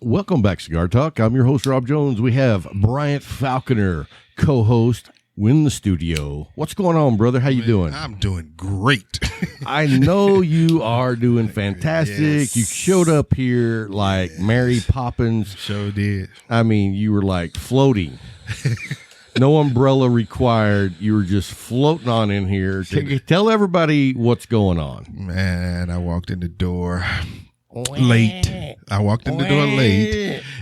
Welcome back, Cigar Talk. I'm your host, Rob Jones. We have Bryant Falconer, co-host, in the studio. What's going on, brother? How you doing? I'm doing great. I know you are doing fantastic. Yes. You showed up here like Mary Poppins. Sure did. I mean, you were like floating. No umbrella required. You were just floating on in here. Tell everybody what's going on. Man, I walked in the door late.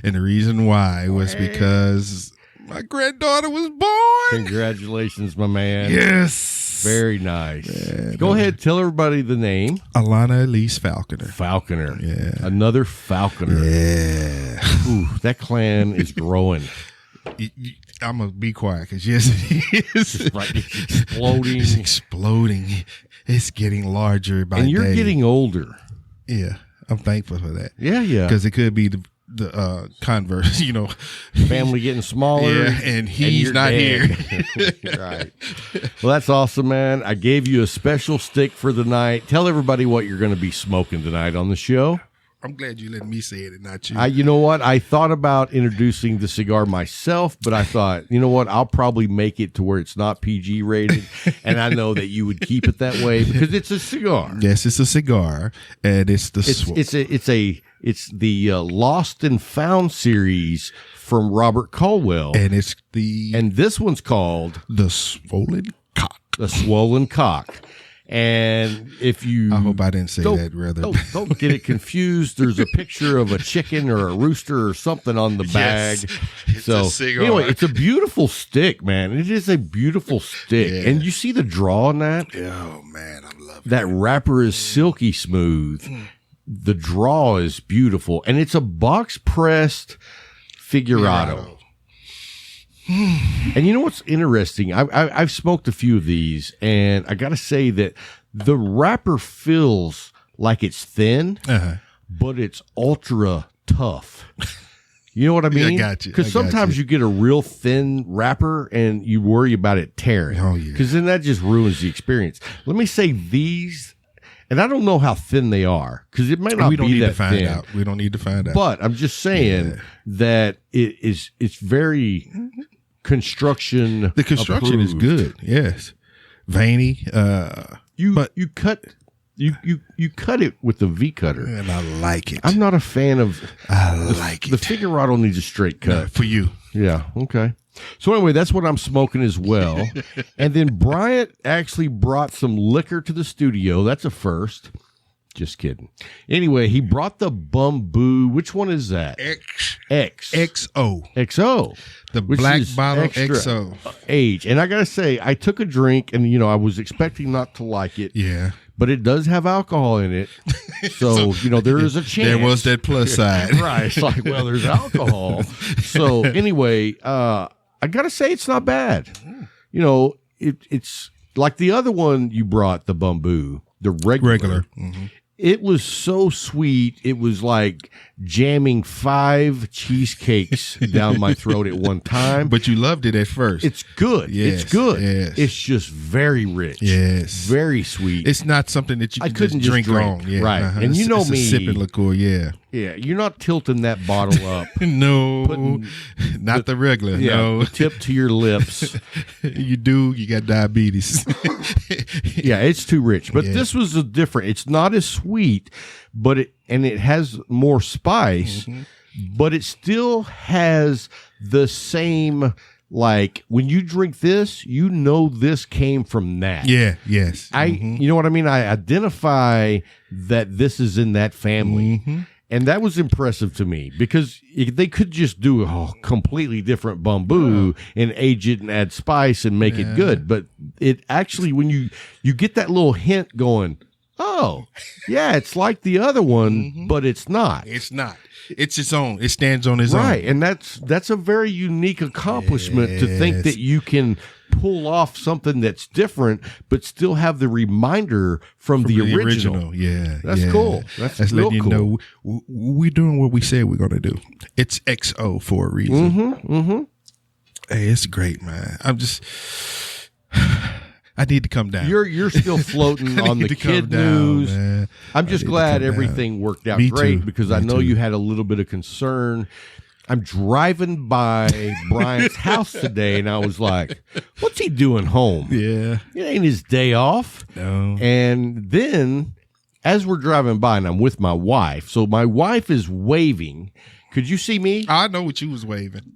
And the reason why was because my granddaughter was born. Congratulations, my man. Yes. Very nice. Man, go ahead, tell everybody the name. Alana Elise Falconer. Falconer. Yeah. Another Falconer. Yeah. Ooh, that clan is growing. I'm going to be quiet because, yes, it is. It's exploding. It's exploding. It's getting larger by day. And you're getting older. Yeah. I'm thankful for that. Yeah. Because it could be the converse, family getting smaller. Yeah, and he's not here. Right. Well, that's awesome, man. I gave you a special stick for the night. Tell everybody what you're going to be smoking tonight on the show. I'm glad you let me say it and not you. You know what? I thought about introducing the cigar myself, but I thought, you know what? I'll probably make it to where it's not PG rated, and I know that you would keep it that way because it's a cigar. Yes, it's a cigar, and it's the Lost and Found series from Robert Caldwell, and this one's called the Swollen Cock. The Swollen Cock. And if you, I hope I didn't say that, rather. Don't get it confused. There's a picture of a chicken or a rooster or something on the bag. Yes, so a cigar. Anyway, it's a beautiful stick, man. It is a beautiful stick, and you see the draw on that. Oh man, I love that. Wrapper is silky smooth. The draw is beautiful, and it's a box pressed figurado. And you know what's interesting? I've smoked a few of these, and I got to say that the wrapper feels like it's thin, but it's ultra tough. You know what I mean? I got you. Because sometimes you get a real thin wrapper, and you worry about it tearing. Oh, yeah. Because then that just ruins the experience. Let me say these, and I don't know how thin they are, because it might not be that thin. We don't need to find out. We don't need to find out. But I'm just saying that it's very... construction. The construction approved. is good. Yes, veiny. You cut it with the V cutter, and I like it. I'm not a fan of. The figurado needs a straight cut for you. Yeah. Okay. So anyway, that's what I'm smoking as well. And then Bryant actually brought some liquor to the studio. That's a first. Just kidding. Anyway, he brought the Bamboo. Which one is that? XO. The black bottle XO. Age. And I got to say, I took a drink and, I was expecting not to like it. Yeah. But it does have alcohol in it. So, there is a chance. There was that plus side. Right. It's like, well, there's alcohol. So anyway, I got to say it's not bad. It's like the other one you brought, the Bamboo, the regular. Mm-hmm. It was so sweet. It was like jamming 5 cheesecakes down my throat at one time. But you loved it at first. It's good. Yes, it's good. Yes. It's just very rich. Yes. Very sweet. It's not something that you can just drink long. Yeah. Right. Uh-huh. And you know it's me. A sipping liqueur, yeah. Yeah. You're not tilting that bottle up. No. Not the regular. Yeah, no. Tip to your lips. You do. You got diabetes. Yeah, it's too rich. But this was a different. It's not as sweet, but it has more spice, but it still has the same. Like when you drink this, this came from that. Yeah. Yes. You know what I mean? I identify that this is in that family. And that was impressive to me because they could just do a completely different Bamboo and age it and add spice and make it good. But it actually, when you get that little hint going, oh, yeah, it's like the other one, but it's not. It's not. It's its own. It stands on its own. Right. And that's a very unique accomplishment to think that you can pull off something that's different, but still have the reminder from the original. Yeah. That's cool. That's real letting cool. You know we're doing what we said we're going to do. It's XO for a reason. Hey, it's great, man. I'm just... I need to come down. You're still floating on the kid news. Man. I'm just glad everything worked out great because I know you had a little bit of concern. I'm driving by Bryant's house today, and I was like, what's he doing home? Yeah. It ain't his day off. No. And then as we're driving by, and I'm with my wife, so my wife is waving. Could you see me? I know what you was waving.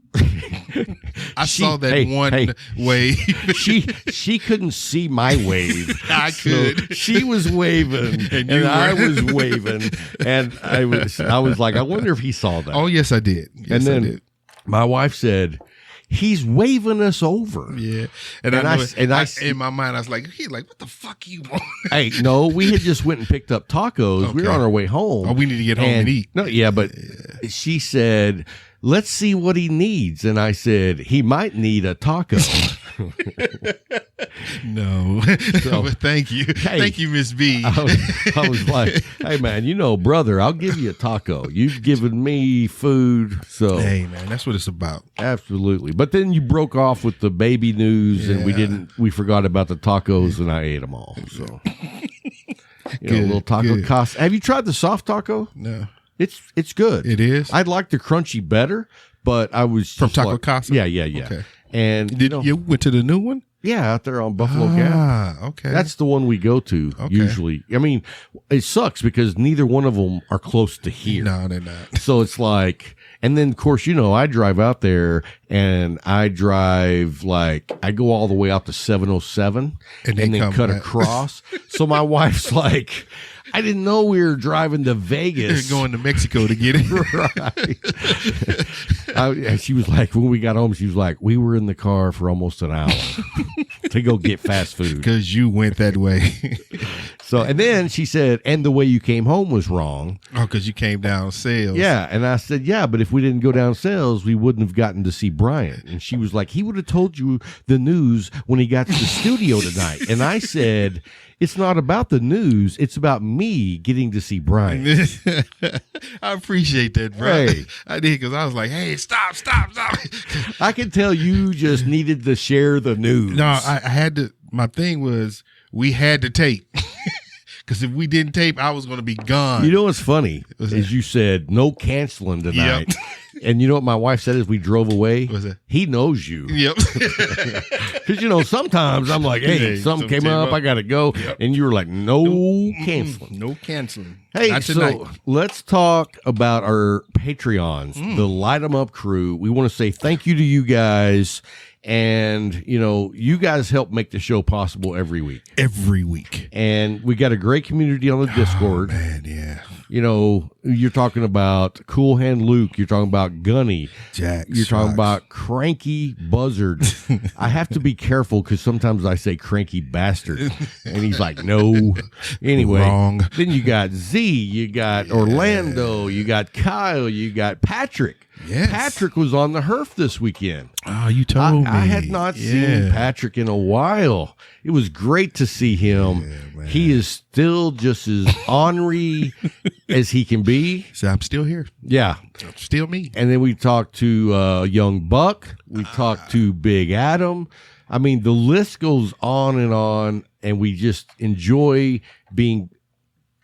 I saw that wave. she couldn't see my wave. I could. So she was waving, and I was waving, and I was like, I wonder if he saw that. Oh yes, I did. Yes, and then I did. My wife said, he's waving us over. Yeah, and in my mind, I was like, "He what the fuck you want?" Hey, no, we had just went and picked up tacos. Okay. We were on our way home. Oh, we need to get home and eat. No, yeah, but she said, let's see what he needs. And I said, he might need a taco. No. But thank you. Hey, thank you, Miss B. I was like, hey, man, brother, I'll give you a taco. You've given me food. So, hey, man, that's what it's about. Absolutely. But then you broke off with the baby news and we forgot about the tacos and I ate them all. So, a little taco cost. Have you tried the soft taco? No. It's good. It is? I'd like the crunchy better, but I was from Taco Casa? Yeah. Okay. And you went to the new one? Yeah, out there on Buffalo Gap. Okay. That's the one we go to usually. I mean, it sucks because neither one of them are close to here. No, they're not. So it's like, and then of course, I drive out there and I drive I go all the way out to 707 and then cut across. So my wife's like, I didn't know we were driving to Vegas. Going to Mexico to get it. Right. She was like, when we got home, she was like, we were in the car for almost an hour to go get fast food. Because you went that way. So, and then she said, and the way you came home was wrong. Oh, because you came down sales. Yeah. And I said, yeah, but if we didn't go down sales, we wouldn't have gotten to see Bryant. And she was like, he would have told you the news when he got to the studio tonight. And I said, it's not about the news. It's about me getting to see Bryant. I appreciate that, bro. Hey. I did because I was like, hey, stop. I could tell you just needed to share the news. No, I had to. My thing was we had to tape. Because if we didn't tape, I was going to be gone. You know what's funny is you said no canceling tonight. Yep. And you know what my wife said as we drove away? What's that? He knows you. Yep. Because, sometimes I'm like, hey, something came up, I got to go. Yep. And you were like, no canceling. No canceling. Hey, so let's talk about our Patreons, the Light 'em Up crew. We want to say thank you to you guys. And, you guys help make the show possible every week. Every week. And we got a great community on the Discord. Oh, man, yeah. You're talking about Cool Hand Luke. You're talking about Gunny. Jack. You're talking about Cranky Buzzard. I have to be careful because sometimes I say Cranky Bastard. And he's like, no. Anyway. Wrong. Then you got Z. You got Orlando. You got Kyle. You got Patrick. Yes. Patrick was on the Herf this weekend. Oh, you told me. I had not seen Patrick in a while. It was great to see him. Yeah, he is still just as ornery as he can be. So I'm still here. Yeah. I'm still me. And then we talked to Young Buck. We talked to Big Adam. I mean, the list goes on, and we just enjoy being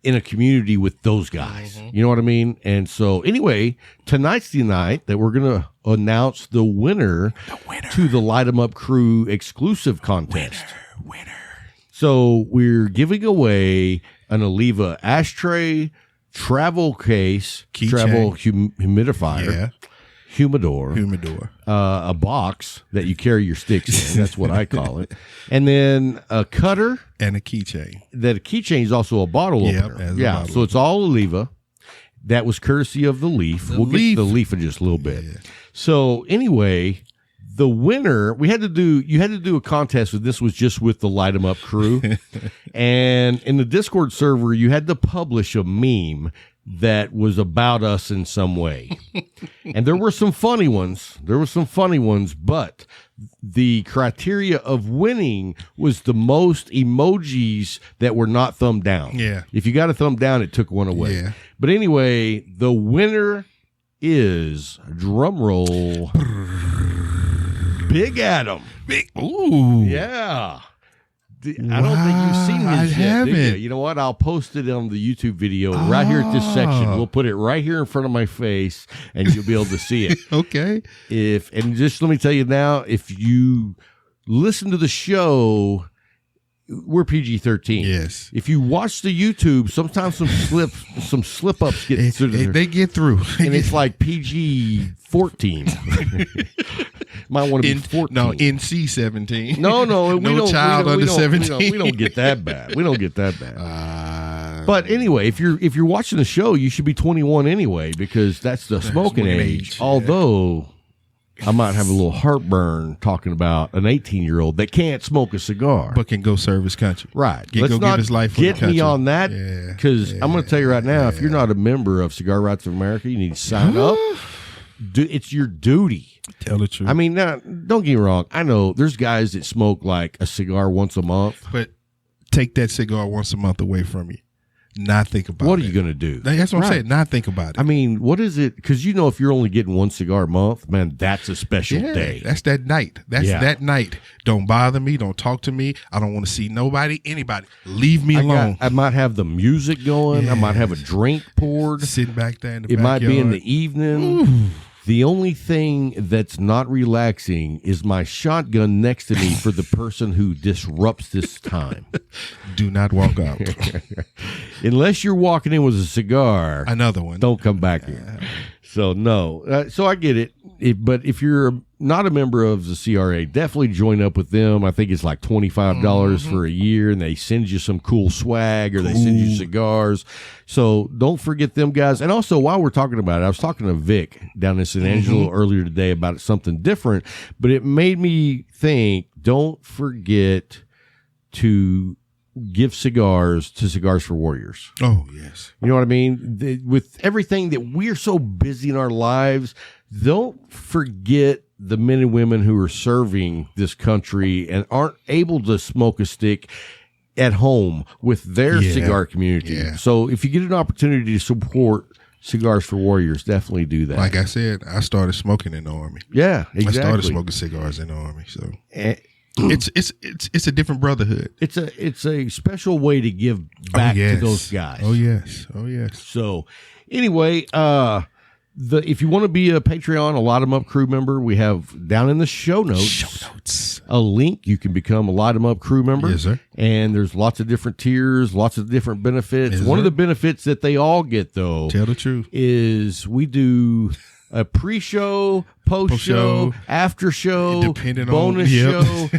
in a community with those guys. Mm-hmm. You know what I mean? And so anyway, tonight's the night that we're going to announce the winner to the Light 'em Up Crew exclusive contest. Winner. So we're giving away an Oliva ashtray, travel case, travel humidifier. Humidor, a box that you carry your sticks in. That's what I call it. And then a cutter and a keychain. That keychain is also a bottle opener. Yeah, so it's all Oliva. That was courtesy of the Leaf. We'll get to the Leaf in just a little bit. Yeah. So anyway, the winner, you had to do a contest with this was just with the Light 'em Up crew. And in the Discord server, you had to publish a meme that was about us in some way. And there were some funny ones. But the criteria of winning was the most emojis that were not thumb down. Yeah. If you got a thumb down, it took one away. Yeah. But anyway, the winner is, drum roll, Big Adam. Ooh. Yeah. I don't think you've seen I his yet, do you? haven't. You know what? I'll post it on the YouTube video right here at this section. We'll put it right here in front of my face, and you'll be able to see it. Okay. And just let me tell you now, if you listen to the show, we're PG-13. Yes. If you watch the YouTube, sometimes some slip ups get through. They get through, and it's like PG-14. Might want to be 14. No, NC-17. No, no child under 17. We don't get that bad. We don't get that bad. But anyway, if you're watching the show, you should be 21 anyway, because that's the smoking age. Yeah. Although I might have a little heartburn talking about an 18-year-old that can't smoke a cigar, but can go serve his country. Right. Let's not give his life for the get country. me on that, because I'm going to tell you right now, if you're not a member of Cigar Rights of America, you need to sign up. It's your duty. Tell the truth. I mean, now, don't get me wrong. I know there's guys that smoke like a cigar once a month. But take that cigar once a month away from you. Not think about it. What are you going to do? That's what I'm saying. Not think about it. I mean, what is it? Because if you're only getting one cigar a month, man, that's a special day. That's that night. That's that night. Don't bother me. Don't talk to me. I don't want to see nobody, anybody. Leave me alone. I might have the music going. I might have a drink poured. Sitting back there in the It backyard. might be in the evening. Ooh. The only thing that's not relaxing is my shotgun next to me for the person who disrupts this time. Do not walk out. Unless you're walking in with a cigar. Another one. Don't come back here. So, no. So I get it. But if you're not a member of the CRA, definitely join up with them. I think it's like $25 for a year, and they send you some cool swag, or they send you cigars. So don't forget them guys. And also, while we're talking about it, I was talking to Vic down in San Angelo earlier today about something different, but it made me think, don't forget to give cigars to Cigars for Warriors. Oh, yes. You know what I mean? With everything that we're so busy in our lives, don't forget the men and women who are serving this country and aren't able to smoke a stick at home with their cigar community. Yeah. So if you get an opportunity to support Cigars for Warriors, definitely do that. Like I said, I started smoking in the Army. Yeah, exactly. I started smoking cigars in the Army. So it's a different brotherhood. It's a special way to give back to those guys. Oh yes. So anyway, if you want to be a Patreon, a Light 'em Up crew member, we have down in the show notes a link. You can become a Light 'em Up crew member. Yes, sir. And there's lots of different tiers, lots of different benefits. Yes, One of sir. the benefits that they all get, though, Tell the truth, is we do a pre-show, post-show, after-show, Depending on- bonus yep. show.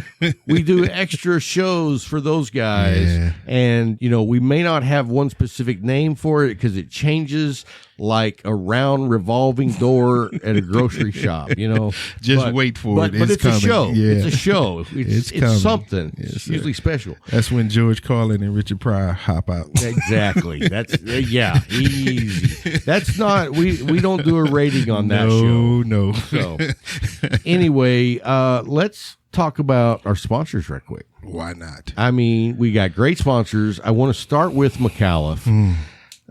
We do extra shows for those guys. Yeah. And, we may not have one specific name for it because it changes like a round revolving door at a grocery shop, Just wait for it. But it's coming. a show. Yeah. It's a show. It's coming. something. Yes, it's sir. usually special. That's when George Carlin and Richard Pryor hop out. Exactly. That's easy. That's not we don't do a rating on that show. No. So anyway, let's talk about our sponsors right quick. Why not? I mean, we got great sponsors. I want to start with McAuliffe.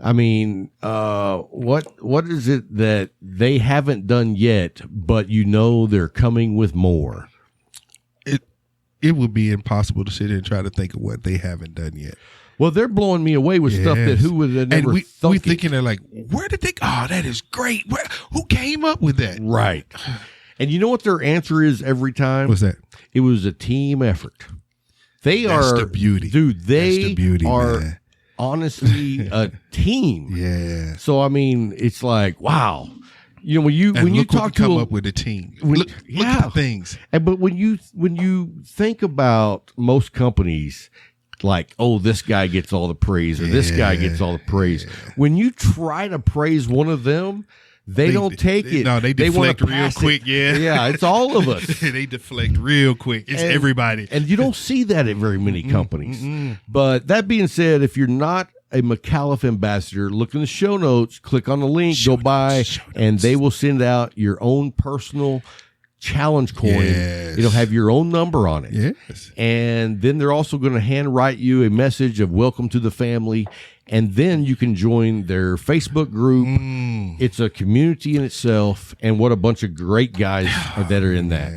I mean, what is it that they haven't done yet, but they're coming with more? It would be impossible to sit here and try to think of what they haven't done yet. Well, they're blowing me away with stuff that who would have never and thought. we thinking they're like, where did they? Oh, that is great. Who came up with that? Right. And you know what their answer is every time? What's that? It was a team effort. That's the beauty, dude. They That's the beauty, are man. honestly a team. Yeah. So I mean, it's like wow. When you talk to come up with a team, look at the things. But when you think about most companies, like, oh, this guy gets all the praise or this guy gets all the praise. When you try to praise one of them, they don't take it. No, they deflect real quick. Yeah. Yeah, it's all of us. They deflect real quick. It's everybody. And you don't see that at very many companies. But that being said, if you're not a McAuliffe ambassador, look in the show notes, click on the link, go by, and they will send out your own personal challenge coin. Yes. It'll have your own number on it. Yes. And then they're also going to handwrite you a message of welcome to the family. And then you can join their Facebook group. It's a community in itself. And what a bunch of great guys that are in that.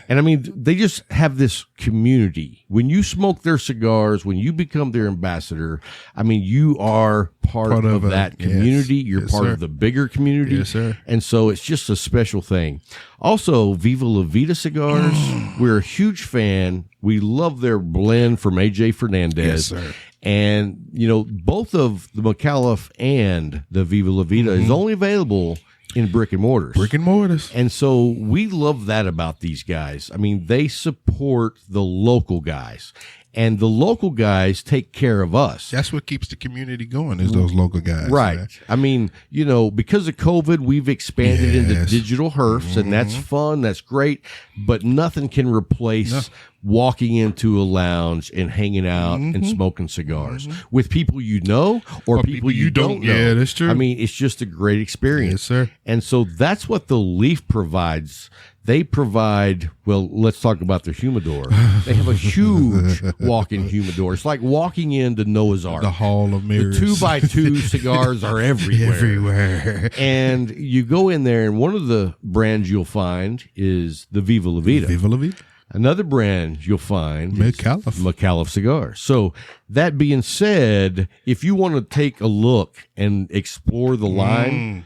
And I mean, they just have this community. When you smoke their cigars, when you become their ambassador, I mean, you are part of that community. Yes. You're part of the bigger community. Yes, sir. And so it's just a special thing. Also, Viva La Vida cigars. We're a huge fan. We love their blend from AJ Fernandez. Yes, sir. And, you know, both of the McAuliffe and the Viva La Vida is only available in brick and mortars. Brick and mortars. And so we love that about these guys. I mean, they support the local guys. And the local guys take care of us. That's what keeps the community going, is those local guys. Right. Man. I mean, you know, because of COVID, we've expanded into digital herfs, and that's fun. That's great. But nothing can replace walking into a lounge and hanging out and smoking cigars with people you know or people you don't know. Yeah, that's true. I mean, it's just a great experience. Yes, sir. And so that's what the Leaf provides. They provide, well, let's talk about their humidor. They have a huge walk-in humidor. It's like walking into Noah's Ark. The Hall of Mirrors. The 2x2 cigars are everywhere. Everywhere. And you go in there, and one of the brands you'll find is the Viva La Vida. Viva La Vida. Another brand you'll find McAuliffe. is McAuliffe Cigars. So that being said, if you want to take a look and explore the line,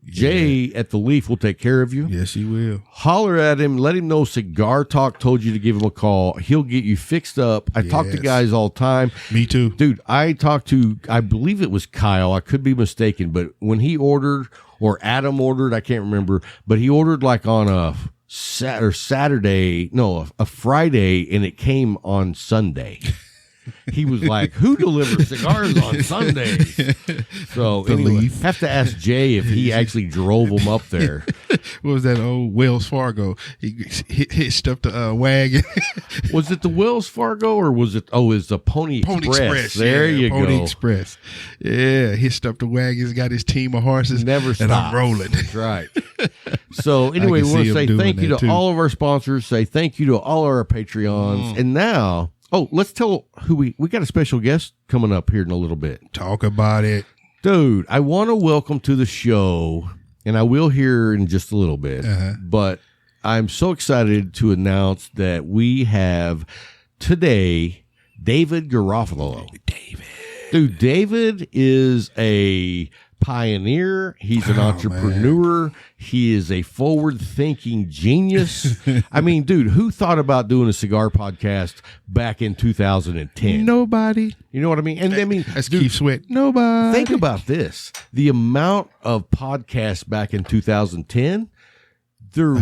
Jay at the Leaf will take care of you. Yes, he will. Holler at him. Let him know Cigar Talk told you to give him a call. He'll get you fixed up. I talk to guys all the time. Me too. Dude, I talked to, I believe it was Kyle. I could be mistaken, but when he ordered, or Adam ordered, I can't remember, but he ordered like on a Saturday, no, a Friday, and it came on Sunday. He was like, who delivers cigars on Sundays? So anyway, have to ask Jay if he actually drove them up there. What was that old Wells Fargo? He hitched up the wagon. Was it the Wells Fargo or was it, it's the Pony Express. There you go. Pony Express. Yeah, hitched up the wagons, got his team of horses. Never stops. And I'm rolling. That's right. So anyway, we want to say thank you to all of our sponsors. Say thank you to all of our Patreons. And now, let's tell who we got a special guest coming up here in a little bit. Talk about it. Dude, I want to welcome to the show, and I will here in just a little bit, but I'm so excited to announce that we have today David Garofalo. Dude, David is a pioneer. He's an entrepreneur. Man. He is a forward-thinking genius. I mean, dude, who thought about doing a cigar podcast back in 2010? Nobody. You know what I mean? And I mean, that's Keith Sweat. Nobody. Think about this: the amount of podcasts back in 2010. There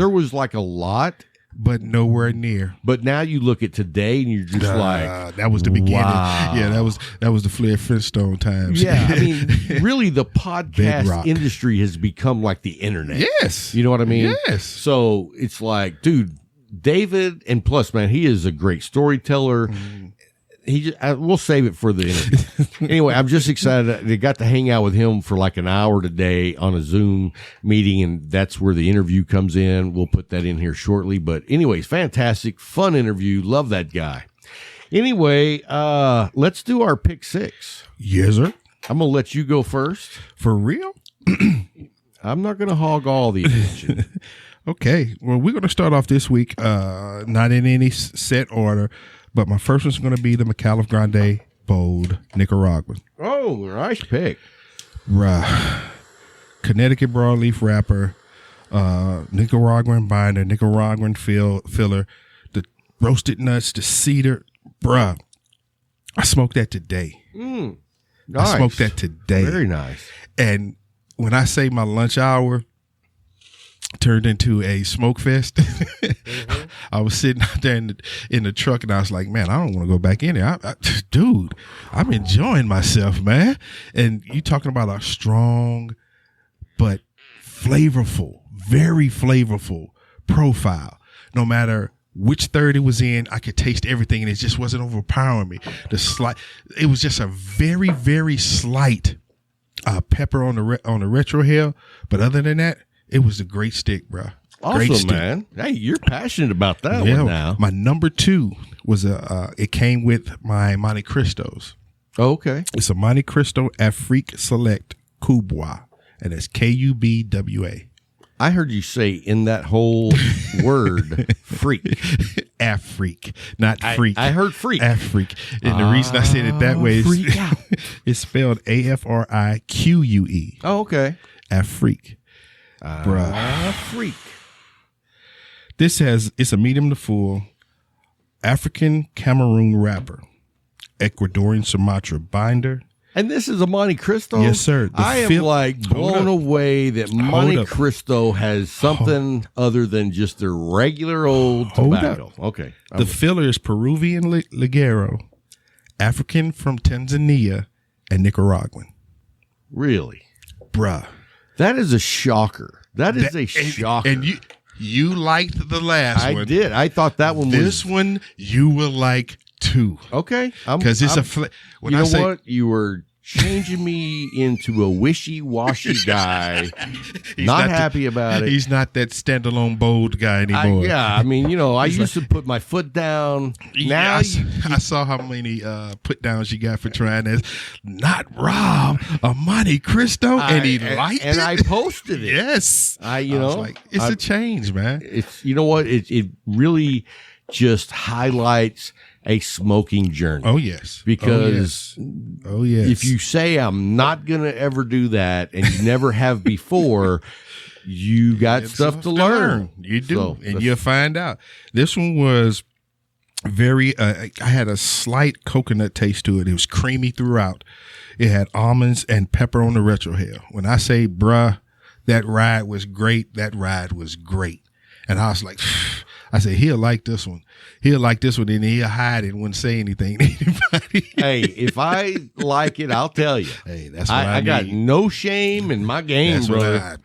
was like a lot. But nowhere near. But now you look at today and you're just like, that was the beginning. Wow. Yeah, that was the Flair Flintstone times. Yeah, I mean, really, the podcast industry has become like the internet. Yes, you know what I mean. Yes. So it's like, dude, David, and plus, man, he is a great storyteller. We'll save it for the interview. Anyway, I'm just excited. They got to hang out with him for like an hour today on a Zoom meeting, and that's where the interview comes in. We'll put that in here shortly. But anyways, fantastic, fun interview. Love that guy. Anyway, let's do our pick six. Yes, sir. I'm going to let you go first. For real? I'm not going to hog all the attention. Okay. Well, we're going to start off this week, not in any set order, but my first one's going to be the McAuliffe Grande Bold Nicaraguan. Oh, nice pick. Right. Connecticut broadleaf wrapper, Nicaraguan binder, Nicaraguan filler, the roasted nuts, the cedar. Bruh, I smoked that today. Nice. I smoked that today. Very nice. And when I say my lunch hour turned into a smoke fest, I was sitting out there in the truck, and I was like, man, I don't want to go back in there. Dude, I'm enjoying myself, man. And you talking about a strong but flavorful, very flavorful profile. No matter which third it was in, I could taste everything, and it just wasn't overpowering me. It was just a very, very slight pepper on the retrohale, but other than that, it was a great stick, bro. Awesome, man. Hey, you're passionate about that one now. My number 2 was it came with my Monte Cristos. Oh, okay. It's a Monte Cristo Afrique Select Kubwa, and it's Kubwa. I heard you say in that whole word, freak. Afrique, not freak. I heard freak. Afrique. And the reason I said it that way is out. it's spelled AFRIQUE. Oh, okay. Afrique. Bruh. Freak. It's a medium to full African Cameroon wrapper, Ecuadorian Sumatra binder. And this is a Monte Cristo? Yes, sir. I am like blown away that Monte Cristo has something other than just their regular old tobacco. Okay. The filler is Peruvian Ligero, African from Tanzania, and Nicaraguan. Really? Bruh. That is a shocker. That is a shocker. And you liked the last one. I did. I thought that one was. This one you will like too. Okay. Because it's when I say what? You were changing me into a wishy-washy guy. Not happy about it. He's not that standalone bold guy anymore. I mean, I used to put my foot down. Now I saw how many put downs you got for trying this. Not Rob, a Monte Cristo, and he liked it. And I posted it. Yes. I was like, it's a change, man. It's what? It really just highlights a smoking journey. Oh, yes. Because if you say I'm not going to ever do that and you never have before, you got stuff to learn. You do. And you'll find out. This one was very, I had a slight coconut taste to it. It was creamy throughout. It had almonds and pepper on the retrohale. When I say, bruh, that ride was great, that ride was great. And I was like, I said, he'll like this one. He'll like this one, and he'll hide it and wouldn't say anything to anybody. Hey, if I like it, I'll tell you. Hey, that's what I got no shame in my game, that's brother.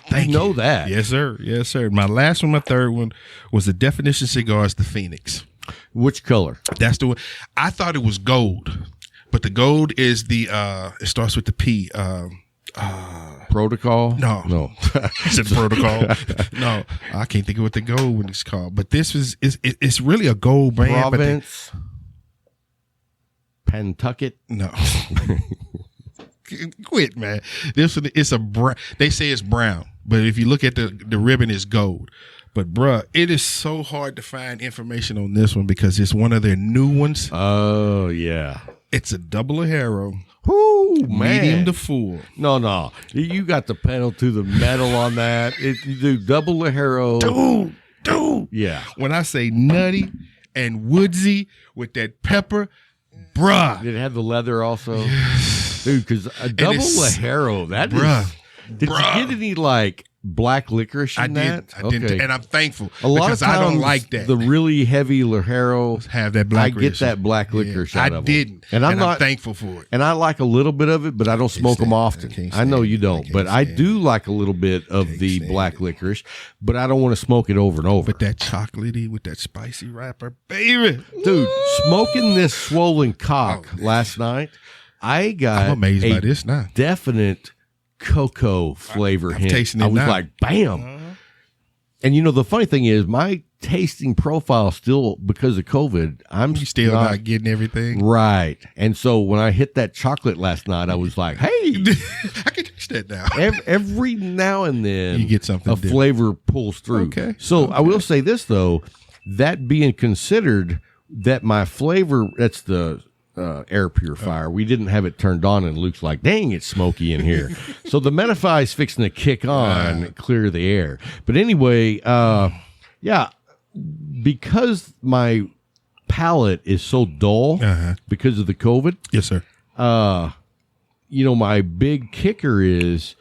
Thank you. Know that. Yes, sir. Yes, sir. My last one, my third one, was the Definition Cigars, the Phoenix. Which color? That's the one. I thought it was gold, but the gold is the, it starts with the P. Protocol? No. Is it Protocol? No, I can't think of what the gold one is called. But this it's really a gold brand. Province, Pentucket. No, quit, man. This one it's a brown. They say it's brown, but if you look at the ribbon, it's gold. But bruh, it is so hard to find information on this one because it's one of their new ones. Oh yeah, it's a double Ajero. Ooh, medium to full. No. You got the pedal to the metal on that. You do double Ajero. Dude. Yeah. When I say nutty and woodsy with that pepper, bruh. Did it have the leather also? Yes. Dude, because a double Ajero, that bruh, is. Did you get any like black licorice in that? I didn't, and I'm thankful a lot of times I don't like that. The really heavy Lajeros have that black. I get that black licorice out of them. I didn't, and I'm thankful for it. And I like a little bit of it, but I don't smoke them often. I know you don't, but I do like a little bit of the black licorice, but I don't want to smoke it over and over. But that chocolatey with that spicy wrapper, baby, dude, smoking this swollen cock last night, I'm amazed by this now. Definite cocoa flavor hint. Tasting it I was now. like, bam. And the funny thing is, my tasting profile still, because of COVID, I'm still not getting everything right. And so when I hit that chocolate last night, I was like, hey, I can taste that now. every now and then you get something different. Flavor pulls through. Okay. So I will say this though, that being considered, that my flavor, that's the air purifier. We didn't have it turned on, and Luke's like, dang, it's smoky in here. So the Menify is fixing to kick on, clear the air. But anyway, because my palate is so dull because of the COVID. Yes, sir. My big kicker is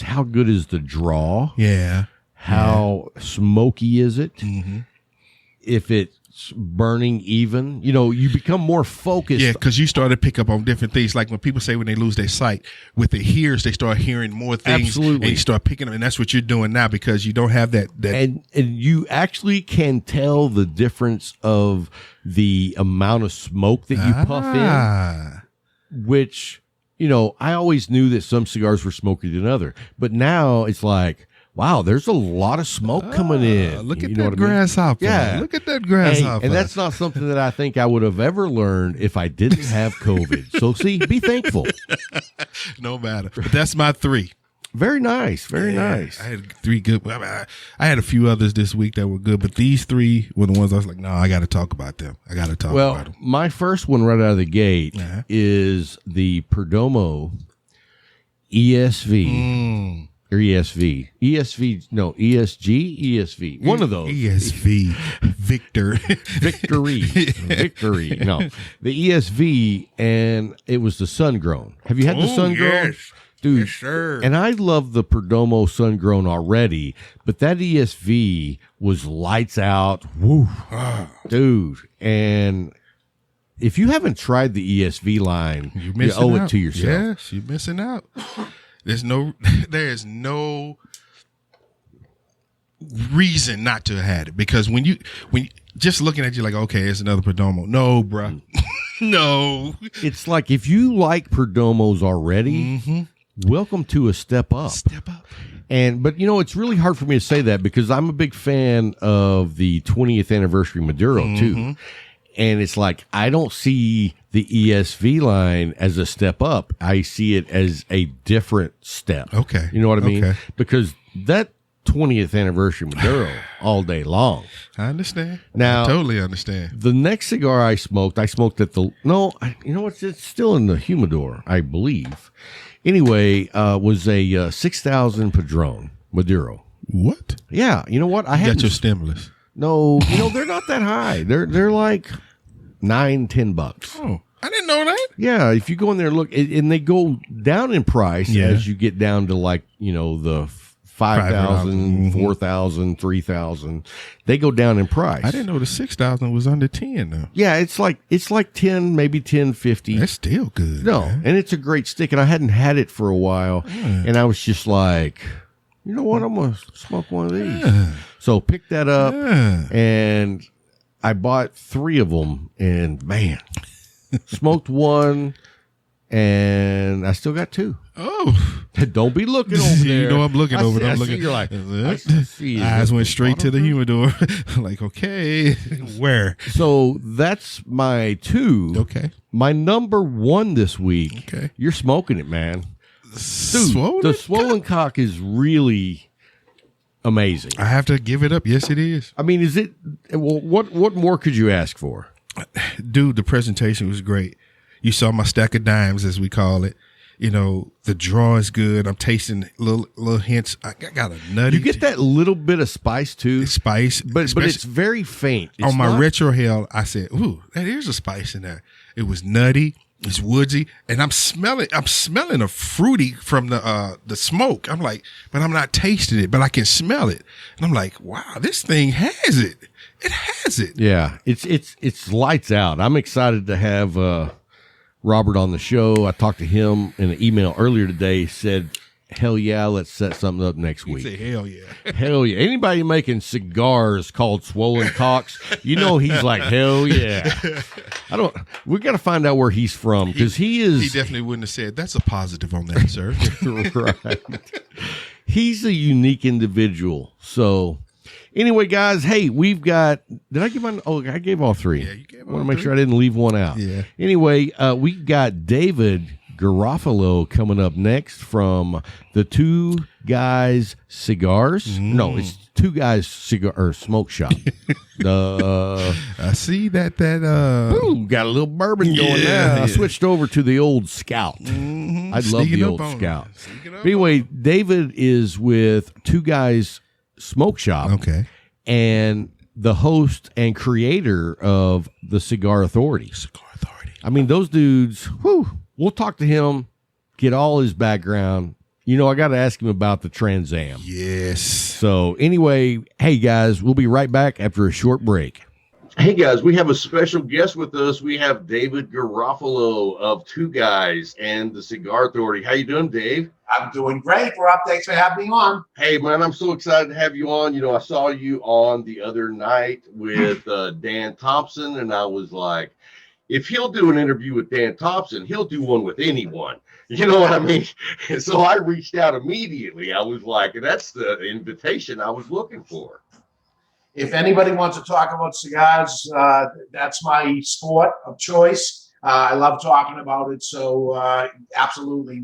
how good is the draw? Yeah. How smoky is it? Mm-hmm. If it's burning even, you become more focused. Yeah, because you start to pick up on different things. Like when people say when they lose their sight, with the hears, they start hearing more things. Absolutely. And you start picking them. And that's what you're doing now because you don't have that. And you actually can tell the difference of the amount of smoke that you puff in, which, I always knew that some cigars were smokier than other. But now it's like, wow, there's a lot of smoke coming in. Look at that grasshopper. Yeah. Look at that grasshopper. And that's not something that I think I would have ever learned if I didn't have COVID. So, see, be thankful. No matter. But that's my three. Very nice. Very nice. I had 3 good. I had a few others this week that were good, but these 3 were the ones I was like, no, I got to talk about them. about them. My first one right out of the gate is the Perdomo ESV. Or ESV. ESG? One of those. ESV. Victor. Victory. No. The ESV, and it was the sun-grown. Have you had the sun-grown? Yes. Dude, yes, sir. And I love the Perdomo sun-grown already, but that ESV was lights out. Woo. Dude. And if you haven't tried the ESV line, you owe it to yourself. Yes, you're missing out. There is no reason not to have had it, because when you just looking at you like, okay, it's another Perdomo. No, bruh. No. It's like, if you like Perdomos already, welcome to a step up. Step up. But it's really hard for me to say that, because I'm a big fan of the 20th anniversary Maduro too. And it's like, I don't see the ESV line as a step up. I see it as a different step. Okay. You know what I mean? Okay. Because that 20th anniversary Maduro all day long. I understand. Now, I totally understand. The next cigar I smoked at it's still in the humidor, I believe. Anyway, was a 6,000 Padron Maduro. What? Yeah. You know what? You got your stimulus. No, they're not that high. They're like $9-10. Oh, I didn't know that. Yeah, if you go in there and look, and they go down in price as you get down to like the 5,000, 4,000, 3,000. They go down in price. I didn't know the 6,000 was under 10 though. Yeah, it's like 10, maybe 10.50. That's still good. No, man. and it's a great stick, and I hadn't had it for a while, and I was just like, you know what? I'm gonna smoke one of these. So picked that up, and I bought 3 of them, and man, smoked one, and I still got 2. Oh, don't be looking over there. You know I'm looking over there. I'm looking. looking. You're like, eyes went straight to the humidor. Like, okay, where? So that's my 2. Okay. My number 1 this week. Okay. You're smoking it, man. Dude, Swollen the swollen cock is really amazing. I have to give it up. Yes, it is. I mean, is it? Well, what more could you ask for? Dude, the presentation was great. You saw my stack of dimes, as we call it. The draw is good. I'm tasting little hints. I got a nutty. You get that little bit of spice too. Spice, but it's very faint. It's on my retro hell, I said, "Ooh, there's a spice in there." It was nutty. It's woodsy, and I'm smelling a fruity from the smoke. I'm like, but I'm not tasting it, but I can smell it, and I'm like, wow, this thing has it. It has it. Yeah, it's lights out. I'm excited to have Robert on the show. I talked to him in an email earlier today. Said, hell yeah, let's set something up next week. Say hell yeah. Hell yeah. Anybody making cigars called Swollen Cocks, he's like, hell yeah. We got to find out where he's from, because he definitely wouldn't have said that's a positive on that, sir. Right. He's a unique individual. So anyway, guys, hey, we've got, did I give I gave all 3. Yeah, you gave all 3. I want to make sure I didn't leave one out. Yeah. Anyway, we've got David Garofalo coming up next from the 2 Guys Cigars. No, it's 2 Guys Cigar or Smoke Shop. I see that. Ooh, got a little bourbon going now. Yeah. I switched over to the old Scout. I love the old Scout. But anyway, David is with 2 Guys Smoke Shop. Okay. And the host and creator of the Cigar Authority. Cigar Authority. I mean, those dudes, we'll talk to him, get all his background. I got to ask him about the Trans Am. Yes. So anyway, hey guys, we'll be right back after a short break. Hey guys, we have a special guest with us. We have David Garofalo of 2 Guys and the Cigar Authority. How you doing, Dave? I'm doing great, Rob. Thanks for having me on. Hey, man, I'm so excited to have you on. I saw you on the other night with Dan Thompson, and I was like, if he'll do an interview with Dan Thompson, he'll do one with anyone. You know what I mean? And so I reached out immediately. I was like, that's the invitation I was looking for. If anybody wants to talk about cigars, that's my sport of choice. I love talking about it. So absolutely,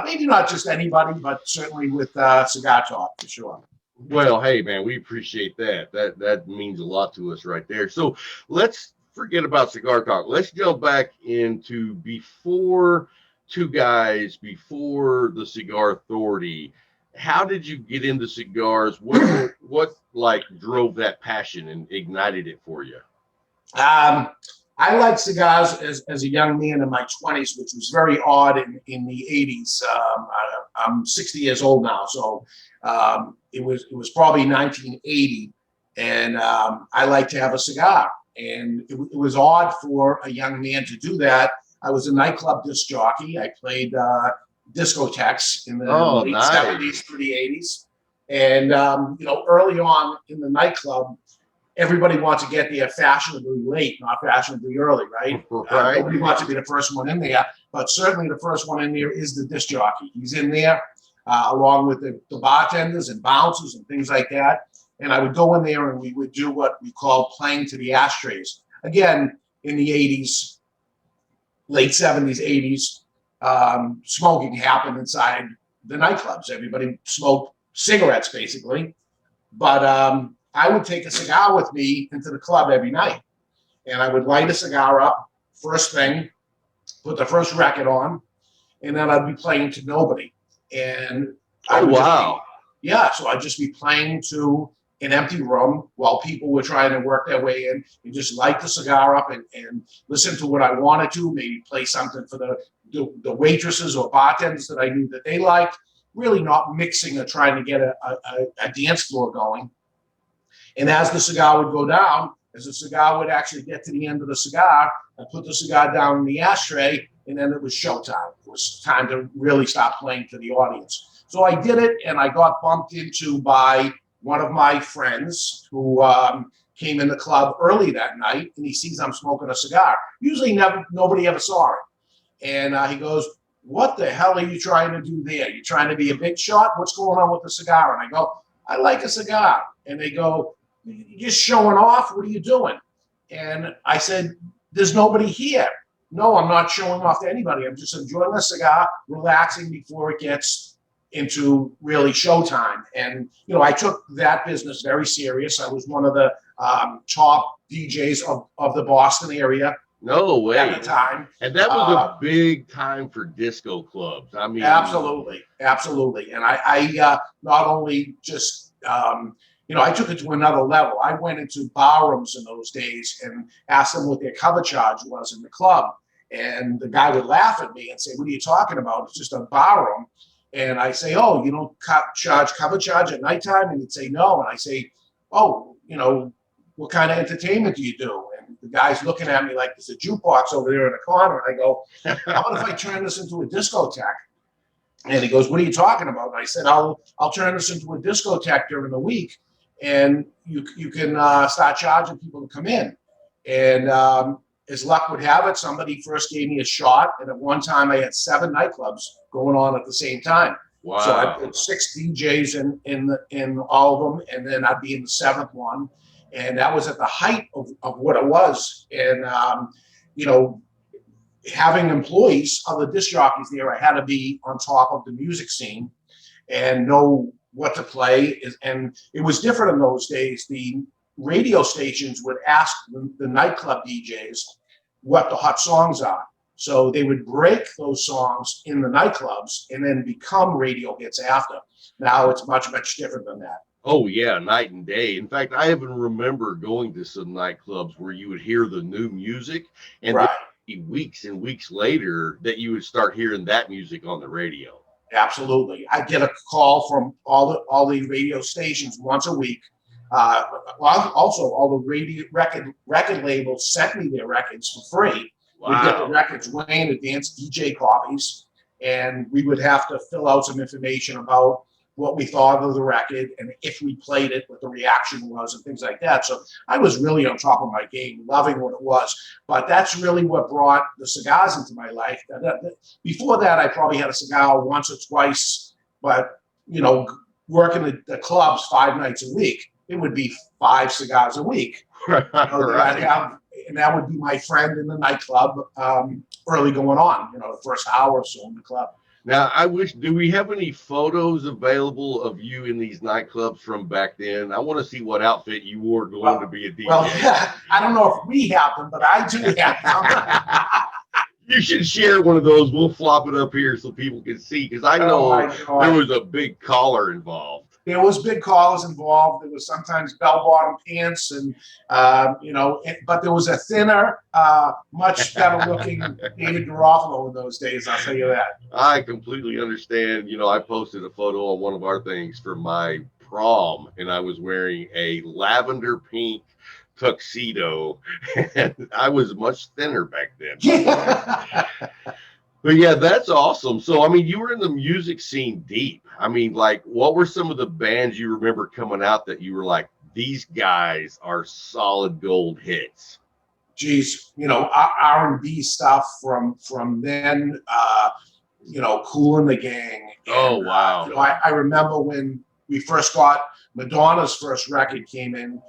maybe not just anybody, but certainly with Cigar Talk for sure. Well, hey man, we appreciate that. That means a lot to us right there. So let's forget about Cigar Talk. Let's jump back into before Two Guys, before the Cigar Authority. How did you get into cigars? What like drove that passion and ignited it for you? I liked cigars as a young man in my 20s, which was very odd in the 80s. I'm 60 years old now, so it was probably 1980, and I like to have a cigar. And it was odd for a young man to do that. I was a nightclub disc jockey. I played discotheques in the late 70s through the 80s. And, early on in the nightclub, everybody wants to get there fashionably late, not fashionably early, right? Right. Nobody wants to be the first one in there, but certainly the first one in there is the disc jockey. He's in there along with the bartenders and bouncers and things like that. And I would go in there and we would do what we call playing to the ashtrays. Again, in the 80s, late 70s, 80s, smoking happened inside the nightclubs. Everybody smoked cigarettes, basically. But I would take a cigar with me into the club every night. And I would light a cigar up first thing, put the first record on, and then I'd be playing to nobody. And I would so I'd just be playing to an empty room while people were trying to work their way in, and just light the cigar up and listen to what I wanted to, maybe play something for the waitresses or bartenders that I knew that they liked, really not mixing or trying to get a dance floor going. And as the cigar would go down, as the cigar would actually get to the end of the cigar, I put the cigar down in the ashtray, and then it was showtime. It was time to really start playing to the audience. So I did it, and I got bumped into by one of my friends who came in the club early that night, and he sees I'm smoking a cigar. Usually nobody ever saw it. And he goes, "What the hell are you trying to do there? You trying to be a big shot? What's going on with the cigar?" And I go, "I like a cigar." And they go, "You're just showing off? What are you doing?" And I said, "There's nobody here." "No, I'm not showing off to anybody. I'm just enjoying a cigar, relaxing before it gets into really showtime." And, I took that business very serious. I was one of the top DJs of the Boston area. No way. At the time. And that was a big time for disco clubs. I mean, absolutely. And I not only just, I took it to another level. I went into bar rooms in those days and asked them what their cover charge was in the club. And the guy would laugh at me and say, "What are you talking about? It's just a bar room." And I say, "Oh, you don't charge cover charge at nighttime?" And he'd say, "No." And I say, "Oh, what kind of entertainment do you do?" And the guy's looking at me like there's a jukebox over there in the corner. And I go, "How about if I turn this into a discotheque?" And he goes, "What are you talking about?" And I said, I'll turn this into a discotheque during the week, and you can start charging people to come in." And as luck would have it, somebody first gave me a shot, and at one time I had 7 nightclubs going on at the same time. Wow. So I put 6 DJs in all of them, and then I'd be in the 7th one. And that was at the height of what it was. And, having employees, other disc jockeys there, I had to be on top of the music scene and know what to play. And it was different in those days. The radio stations would ask the nightclub DJs what the hot songs are. So they would break those songs in the nightclubs and then become radio hits after. Now it's much, much different than that. Oh, yeah, night and day. In fact, I even remember going to some nightclubs where you would hear the new music, and right. Weeks and weeks later that you would start hearing that music on the radio. Absolutely. I get a call from all the radio stations once a week. Also, all the record labels sent me their records for free. Wow. We'd get the records way in advance, DJ copies, and we would have to fill out some information about what we thought of the record and if we played it, what the reaction was and things like that. So I was really on top of my game, loving what it was. But that's really what brought the cigars into my life. Before that, I probably had a cigar once or twice, but, working the clubs 5 nights a week, it would be 5 cigars a week. Right. I'd have and that would be my friend in the nightclub, early going on, the first hour or so in the club. Now, do we have any photos available of you in these nightclubs from back then? I want to see what outfit you wore going to be a DJ. Well, yeah, I don't know if we have them, but I do have them. You should share one of those. We'll flop it up here so people can see, because I know there was a big collar involved. There was big collars involved. There was sometimes bell-bottom pants, and but there was a thinner, much better-looking David Garofalo in those days. I'll tell you that. I completely understand. I posted a photo on one of our things for my prom, and I was wearing a lavender pink tuxedo, and I was much thinner back then. But yeah, that's awesome. So, I mean, you were in the music scene deep. I mean, like, what were some of the bands you remember coming out that you were like, these guys are solid gold hits? Geez, R&B stuff from then, Kool and the Gang. And, oh, wow. I remember when we first got Madonna's first record came in.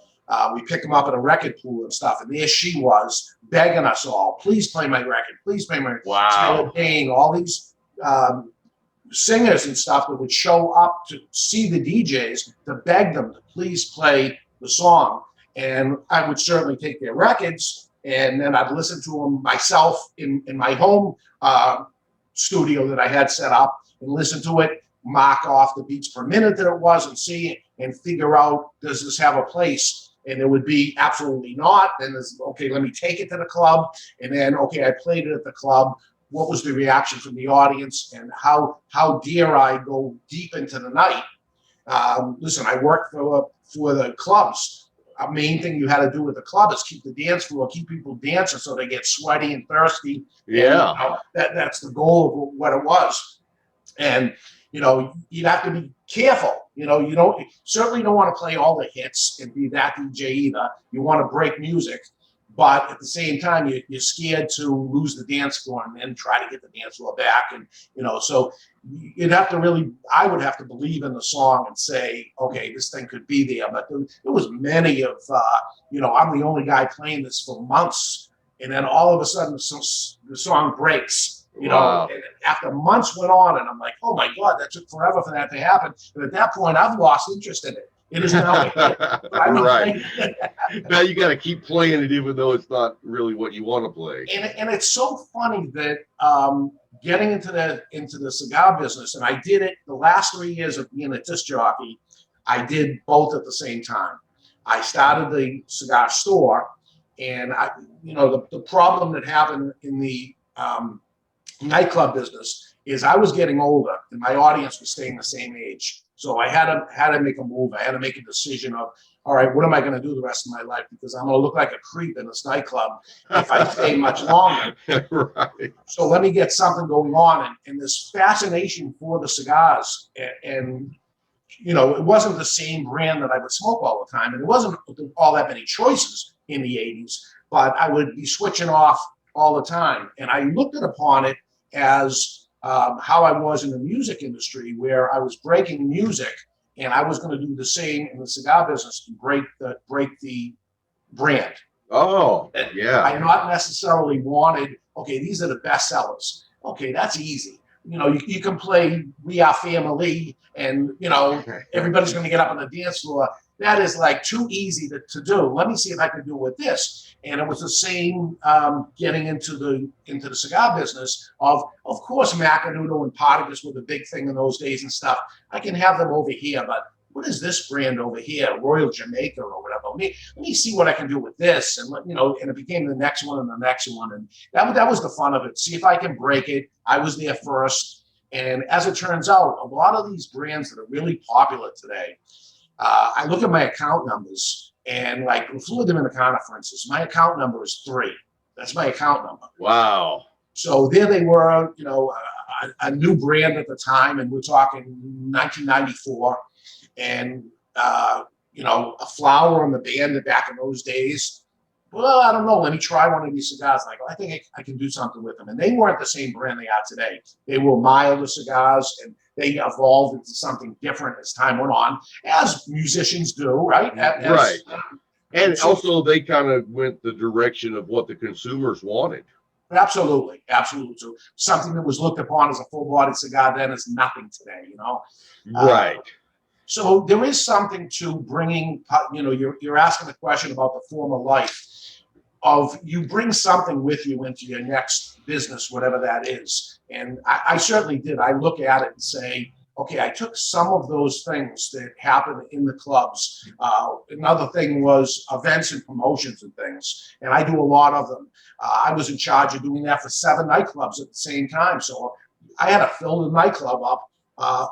We picked them up at a record pool and stuff, and there she was begging us all, please play my record, please play my record. Wow. Taylor Dayne, all these singers and stuff that would show up to see the DJs to beg them to please play the song. And I would certainly take their records, and then I'd listen to them myself in my home studio that I had set up and listen to it, mark off the beats per minute that it was and see it and figure out, does this have a place? And it would be absolutely not. Then there's, okay, let me take it to the club. And then, okay, I played it at the club. What was the reaction from the audience? And how dare I go deep into the night? Listen, I worked for the clubs. A main thing you had to do with the club is keep the dance floor, keep people dancing so they get sweaty and thirsty. Yeah. And, that's the goal of what it was. And, you'd have to be careful. You certainly don't want to play all the hits and be that DJ either. You want to break music, but at the same time, you're scared to lose the dance floor and then try to get the dance floor back. And, so I would have to believe in the song and say, okay, this thing could be there. But there was many of, I'm the only guy playing this for months. And then all of a sudden the song breaks. Wow. And after months went on, and I'm like, oh my God, that took forever for that to happen. And at that point, I've lost interest in it. It is now. Right. Now you got to keep playing it, even though it's not really what you want to play. And it's so funny that getting into the cigar business, and I did it the last 3 years of being a disc jockey. I did both at the same time. I started the cigar store, and the problem that happened in the nightclub business is I was getting older and my audience was staying the same age. So I had to make a move. I had to make a decision of, all right, what am I going to do the rest of my life? Because I'm going to look like a creep in this nightclub if I stay much longer. Right. So let me get something going on. And this fascination for the cigars, and it wasn't the same brand that I would smoke all the time. And there wasn't all that many choices in the 80s, but I would be switching off all the time. And I looked upon it as how I was in the music industry, where I was breaking music, and I was going to do the same in the cigar business to break the brand. Oh, yeah. I not necessarily wanted, okay, these are the best sellers. Okay, that's easy. You can play We Are Family, and everybody's going to get up on the dance floor. That is like too easy to do. Let me see if I can do it with this. And it was the same getting into the cigar business of course, Macanudo and Partagas were the big thing in those days and stuff. I can have them over here, but what is this brand over here, Royal Jamaica or whatever? Let me see what I can do with this, and and it became the next one and the next one, and that was the fun of it. See if I can break it. I was there first, and as it turns out, a lot of these brands that are really popular today. I look at my account numbers, and like Fluid Dominicana, for instance, my account number is 3. That's my account number. Wow. So there they were, a new brand at the time, and we're talking 1994, and a flower on the band back in those days. Well, I don't know. Let me try one of these cigars. Like, I think I can do something with them. And they weren't the same brand they are today. They were milder cigars, and they evolved into something different as time went on, as musicians do, right? Right. And also, they kind of went the direction of what the consumers wanted. Absolutely, absolutely. So something that was looked upon as a full-bodied cigar then is nothing today, you know. Right. So there is something to bringing, you know, you're asking a question about the former life of you bring something with you into your next business, whatever that is. And I certainly did. I look at it and say, okay, I took some of those things that happened in the clubs. Another thing was events and promotions and things, and I do a lot of them. I was in charge of doing that for 7 nightclubs at the same time. So I had to fill the nightclub up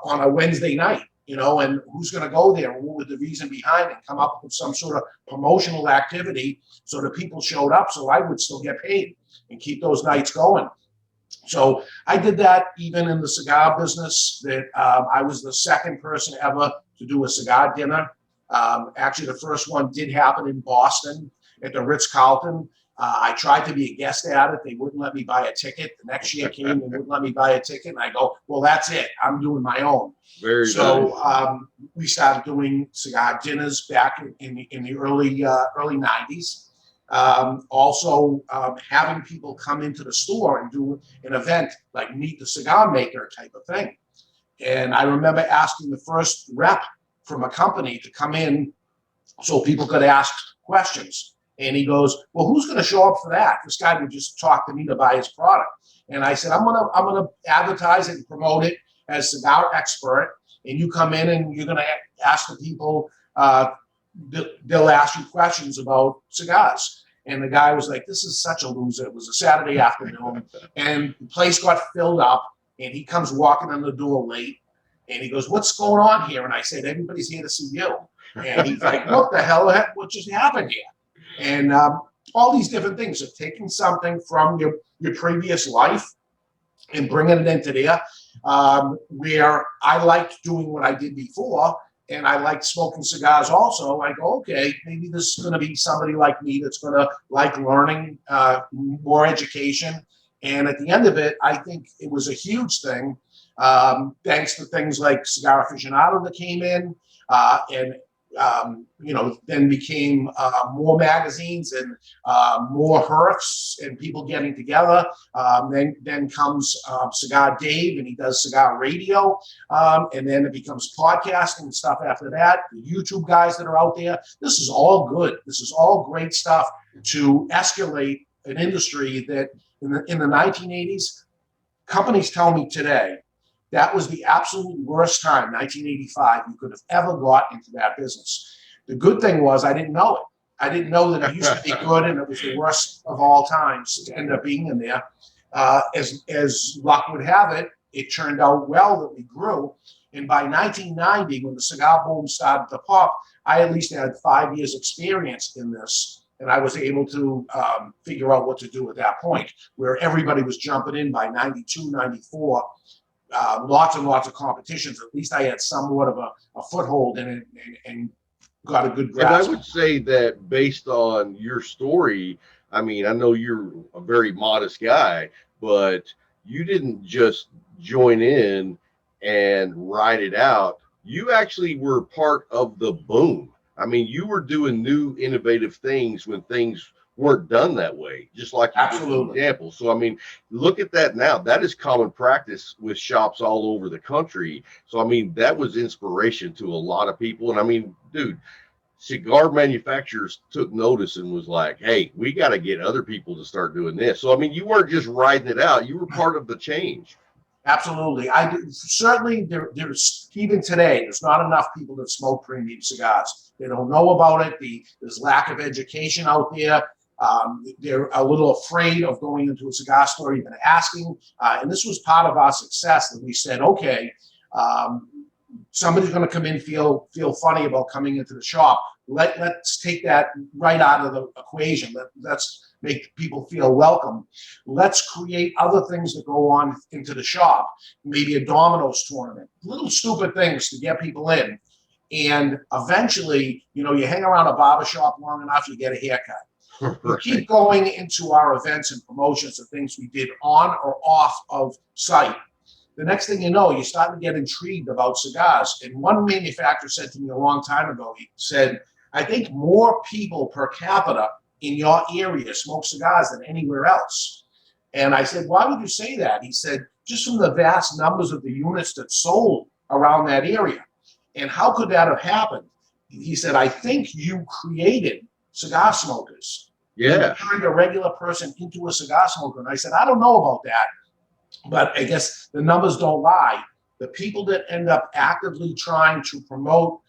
on a Wednesday night, you know, and who's going to go there and what was the reason behind it, come up with some sort of promotional activity so that people showed up so I would still get paid and keep those nights going. So I did that even in the cigar business. That I was the second person ever to do a cigar dinner. Actually, the first one did happen in Boston at the Ritz-Carlton. I tried to be a guest at it. They wouldn't let me buy a ticket. The next year came and wouldn't let me buy a ticket. And I go, well, that's it. I'm doing my own. Very So nice. we started doing cigar dinners back in the early 90s. Also having people come into the store and do an event like Meet the Cigar Maker type of thing. And I remember asking the first rep from a company to come in so people could ask questions. And he goes, well, who's going to show up for that? This guy would just talk to me to buy his product. And I said, I'm gonna advertise it and promote it as cigar expert. And you come in and you're going to ask the people, they'll ask you questions about cigars. And the guy was like, this is such a loser. It was a Saturday afternoon and the place got filled up and he comes walking in the door late and he goes, what's going on here? And I said, everybody's here to see you. And he's like, what the hell, what just happened here? And all these different things of taking something from your previous life and bringing it into there, where I liked doing what I did before, and I liked smoking cigars also. I go, okay, maybe this is going to be somebody like me that's going to like learning, more education. And at the end of it, I think it was a huge thing, thanks to things like Cigar Aficionado that came in, and you know, then became more magazines and more herfs and people getting together. Then comes Cigar Dave, and he does cigar radio, and then it becomes podcasting and stuff after that. The YouTube guys that are out there. This is all good. This is all great stuff to escalate an industry that in the 1980s, companies tell me today, that was the absolute worst time, 1985, you could have ever got into that business. The good thing was I didn't know it. I didn't know that it used to be good and it was the worst of all times to end up being in there. As luck would have it, it turned out well that we grew. And by 1990, when the cigar boom started to pop, I at least had 5 years experience in this. And I was able to figure out what to do at that point, where everybody was jumping in by 92, 94. Lots and lots of competitions. At least I had somewhat of a foothold in it and got a good grasp. And I would say that based on your story, I mean, I know you're a very modest guy, but you didn't just join in and ride it out. You actually were part of the boom. I mean, you were doing new innovative things when things weren't done that way, just like you Absolutely. gave an example. So, I mean, look at that now. That is common practice with shops all over the country. So, I mean, that was inspiration to a lot of people. And I mean, dude, cigar manufacturers took notice and was like, hey, we got to get other people to start doing this. So, I mean, you weren't just riding it out. You were part of the change. Absolutely. Certainly there's even today, there's not enough people that smoke premium cigars. They don't know about it. There's lack of education out there. They're a little afraid of going into a cigar store, even asking. And this was part of our success that we said, okay, somebody's going to come in, feel funny about coming into the shop. Let's take that right out of the equation. Let's make people feel welcome. Let's create other things that go on into the shop. Maybe a dominoes tournament, little stupid things to get people in. And eventually, you know, you hang around a barber shop long enough, you get a haircut. Right. We keep going into our events and promotions of things we did on or off of site. The next thing you know, you start to get intrigued about cigars. And one manufacturer said to me a long time ago, he said, I think more people per capita in your area smoke cigars than anywhere else. And I said, why would you say that? He said, just from the vast numbers of the units that sold around that area. And how could that have happened? He said, I think you created cigar smokers. Yeah. You turned a regular person into a cigar smoker. And I said, I don't know about that, but I guess the numbers don't lie. The people that end up actively trying to promote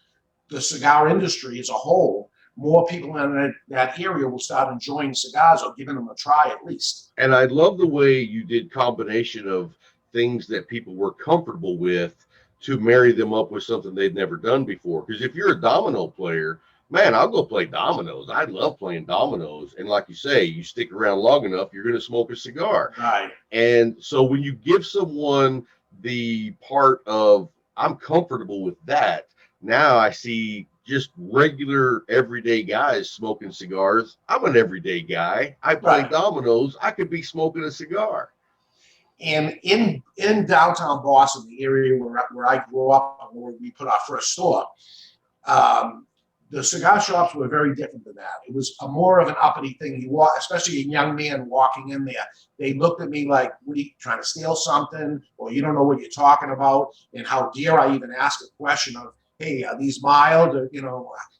the cigar industry as a whole, more people in that area will start enjoying cigars or giving them a try at least. And I love the way you did combination of things that people were comfortable with to marry them up with something they'd never done before. Because if you're a domino player, man, I'll go play dominoes. I love playing dominoes. And like you say, you stick around long enough, you're going to smoke a cigar. Right. And so when you give someone the part of, I'm comfortable with that, now I see just regular everyday guys smoking cigars. I'm an everyday guy. I play dominoes. I could be smoking a cigar. And in downtown Boston, the area where I grew up, where we put our first store, the cigar shops were very different than that. It was more of an uppity thing. You walk, especially a young man walking in there, they looked at me like, what are you trying to steal something? Or you don't know what you're talking about? And how dare I even ask a question of, hey, are these mild? Or,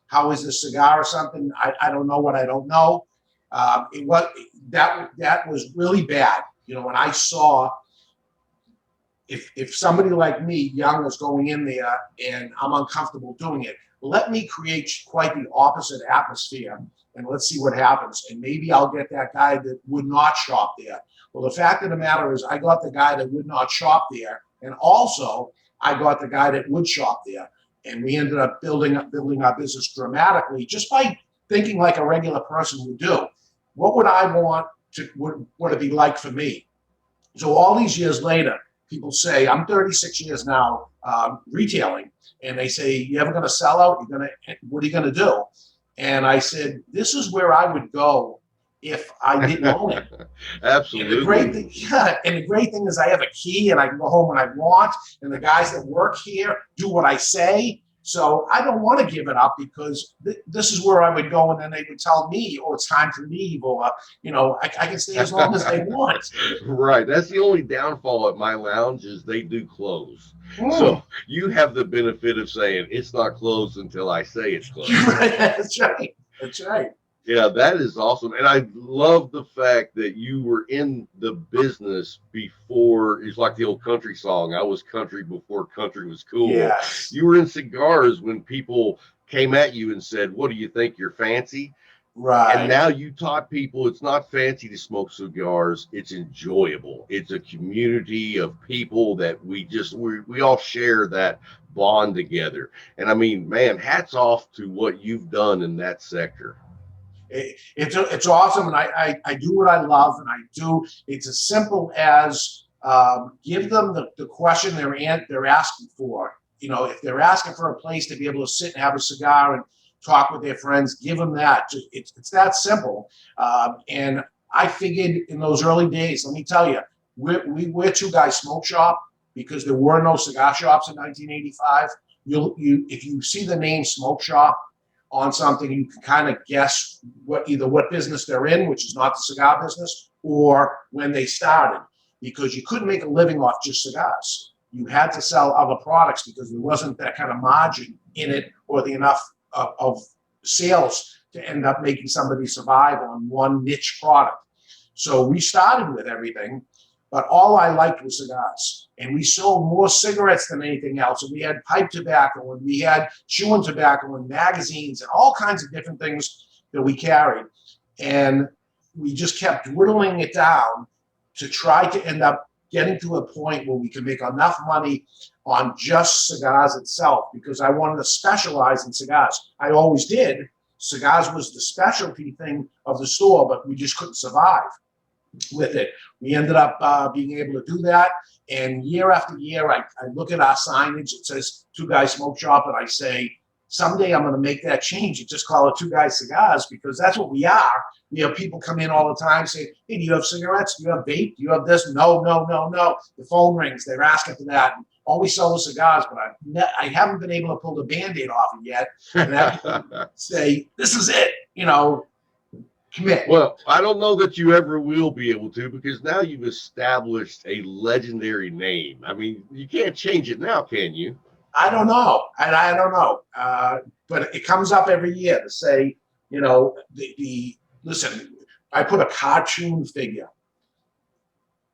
how is this cigar or something? I don't know what I don't know. That was really bad. When I saw if somebody like me, young, is going in there and I'm uncomfortable doing it, let me create quite the opposite atmosphere and let's see what happens. And maybe I'll get that guy that would not shop there. Well, the fact of the matter is I got the guy that would not shop there. And also I got the guy that would shop there. And we ended up building our business dramatically just by thinking like a regular person would do. What would I want what it be like for me? So all these years later, people say, I'm 36 years now retailing, and they say, you ever going to sell out? What are you going to do? And I said, this is where I would go if I didn't own it. Absolutely. And the great thing is I have a key and I can go home when I want, and the guys that work here do what I say. So I don't want to give it up because this is where I would go, and then they would tell me, oh, it's time to leave, or, I can stay as long as they want. Right. That's the only downfall at my lounge is they do close. So you have the benefit of saying it's not closed until I say it's closed. That's right. That's right. Yeah, that is awesome. And I love the fact that you were in the business before. It's like the old country song, I was country before country was cool. Yes. You were in cigars when people came at you and said, what do you think, you're fancy? Right. And now you taught people it's not fancy to smoke cigars. It's enjoyable. It's a community of people that we all share that bond together. And I mean, man, hats off to what you've done in that sector. It's awesome, and I do what I love, and it's as simple as give them the question they're asking for. If they're asking for a place to be able to sit and have a cigar and talk with their friends, give them that. It's that simple. And I figured in those early days, let me tell you, we're Two Guys Smoke Shop because there were no cigar shops in 1985. If you see the name Smoke Shop on something, you can kind of guess either what business they're in, which is not the cigar business, or when they started, because you couldn't make a living off just cigars. You had to sell other products because there wasn't that kind of margin in it or the enough of sales to end up making somebody survive on one niche product. So we started with everything, but all I liked was cigars. And we sold more cigarettes than anything else. And we had pipe tobacco, and we had chewing tobacco, and magazines, and all kinds of different things that we carried. And we just kept whittling it down to try to end up getting to a point where we could make enough money on just cigars itself, because I wanted to specialize in cigars. I always did. Cigars was the specialty thing of the store, but we just couldn't survive with it. We ended up being able to do that. And year after year, I look at our signage. It says Two Guys Smoke Shop. And I say, someday I'm going to make that change and just call it Two Guys Cigars, because that's what we are. We have people come in all the time saying, hey, do you have cigarettes? Do you have vape? Do you have this? No. The phone rings. They're asking for that. all we sell is cigars, but I haven't been able to pull the Band-Aid off it yet. And I say, this is it, commit. Well, I don't know that you ever will be able to, because now you've established a legendary name. I mean, you can't change it now, can you? I don't know. I don't know. But it comes up every year to say, listen, I put a cartoon figure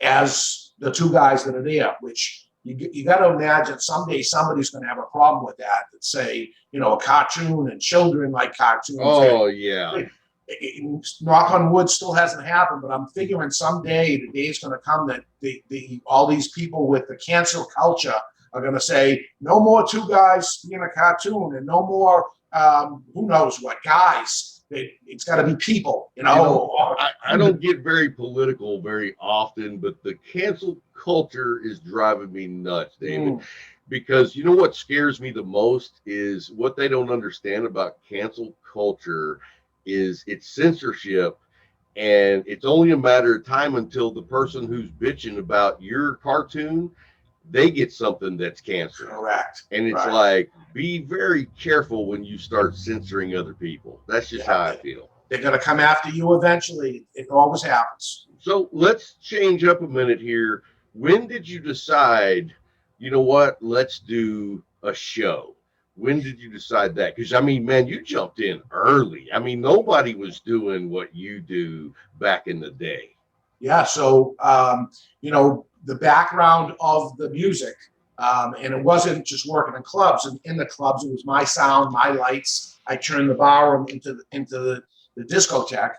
as the two guys that are there, which you got to imagine someday somebody's going to have a problem with that say, a cartoon and children like cartoons. Oh, yeah. Knock on wood, still hasn't happened, but I'm figuring someday the day is going to come that all these people with the cancel culture are going to say, no more two guys being a cartoon and no more, who knows what, guys. It's got to be people, I don't get very political very often, but the cancel culture is driving me nuts, David. Because you know what scares me the most is what they don't understand about cancel culture is it's censorship, and it's only a matter of time until the person who's bitching about your cartoon, they get something that's canceled. Correct. And it's like, be very careful when you start censoring other people. That's just how I feel. They're going to come after you eventually. It always happens. So let's change up a minute here. When did you decide, you know what, let's do a show? When did you decide that? Because, I mean, man, you jumped in early. I mean, nobody was doing what you do back in the day. Yeah. So, the background of the music, and it wasn't just working in clubs. And in the clubs, it was my sound, my lights. I turned the bar into the discotheque.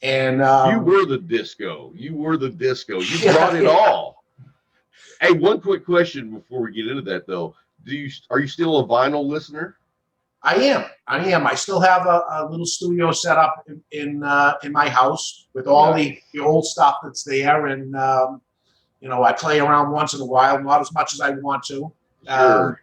And you were the disco. You brought it all. Hey, one quick question before we get into that, though. Are you still a vinyl listener? I am. I still have a little studio set up in my house with all the old stuff that's there, and I play around once in a while, not as much as I want to. Sure.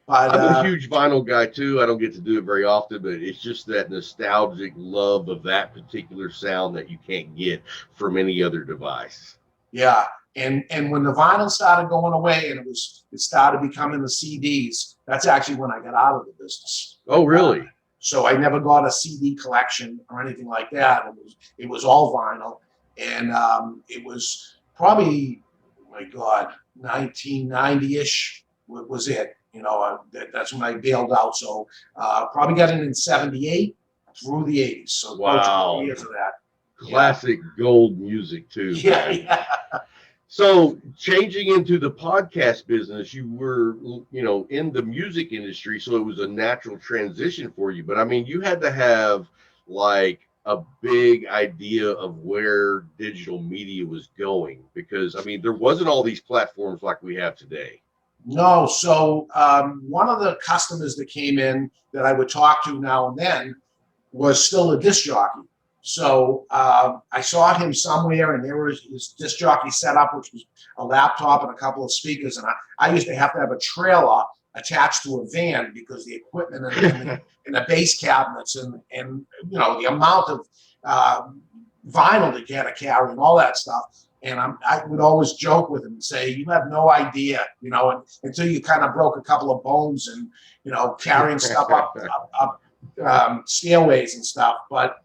But I'm a huge vinyl guy too. I don't get to do it very often, but it's just that nostalgic love of that particular sound that you can't get from any other device. Yeah. And when the vinyl started going away and it started becoming the CDs, that's actually when I got out of the business. Oh, really? So I never got a CD collection or anything like that. It was all vinyl. And it was probably, 1990-ish was it. That's when I bailed out. So probably got in 78 through the 80s. So wow. 20 years of that. Classic gold music too. Yeah. So changing into the podcast business, you were, in the music industry, so it was a natural transition for you. But I mean, you had to have like a big idea of where digital media was going, because I mean, there wasn't all these platforms like we have today. No. So one of the customers that came in that I would talk to now and then was still a disc jockey. So I saw him somewhere, and there was his disc jockey setup, which was a laptop and a couple of speakers. And I used to have a trailer attached to a van because the equipment and the bass cabinets and the amount of vinyl that you had to carry and all that stuff. And I would always joke with him and say, you have no idea, until you kind of broke a couple of bones and, carrying stuff up stairways and stuff. But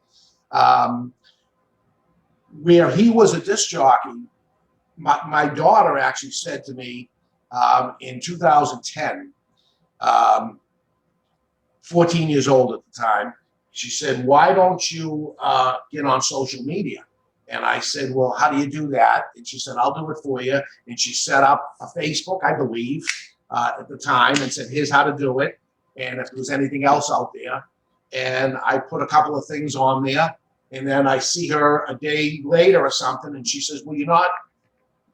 where he was a disc jockey, my daughter actually said to me in 2010, 14 years old at the time, she said, why don't you get on social media? And I said, well, how do you do that? And she said, I'll do it for you. And she set up a Facebook, I believe, at the time, and said, here's how to do it. And if there was anything else out there. And I put a couple of things on there. And then I see her a day later or something, and she says, well, you're not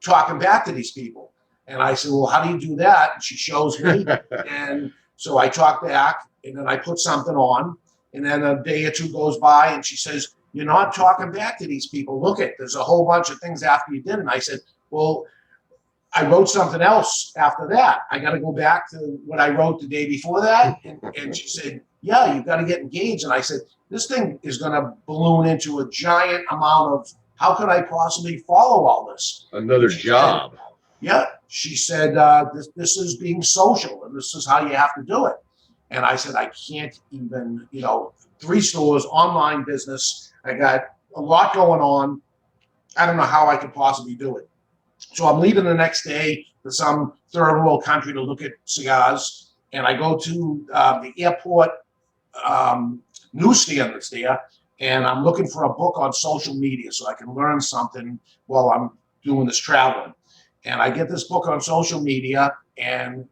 talking back to these people. And I said, well, how do you do that? And she shows me. And so I talk back, and then I put something on. And then a day or two goes by, and she says, you're not talking back to these people. Look there's a whole bunch of things after you did. And I said, well, I wrote something else after that. I got to go back to what I wrote the day before that. And she said, yeah, you got to get engaged. And I said, this thing is going to balloon into a giant amount of, how could I possibly follow all this? Another job. yeah. She said, this is being social and this is how you have to do it. And I said, I can't even, 3 stores, online business. I got a lot going on. I don't know how I could possibly do it. So I'm leaving the next day for some third world country to look at cigars. And I go to the airport newsstand that's there. And I'm looking for a book on social media so I can learn something while I'm doing this traveling. And I get this book on social media, and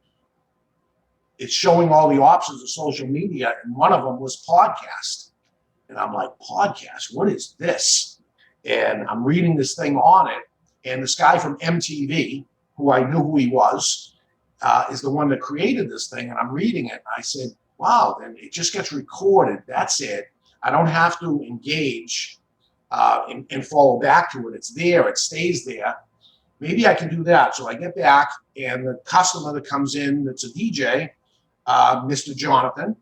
it's showing all the options of social media. And one of them was podcast. And I'm like, podcast, what is this? And I'm reading this thing on it. And this guy from MTV, who I knew who he was, is the one that created this thing. And I'm reading it. And I said, wow, then it just gets recorded. That's it. I don't have to engage and follow back to it. It's there. It stays there. Maybe I can do that. So I get back, and the customer that comes in that's a DJ, Mr. Jonathan,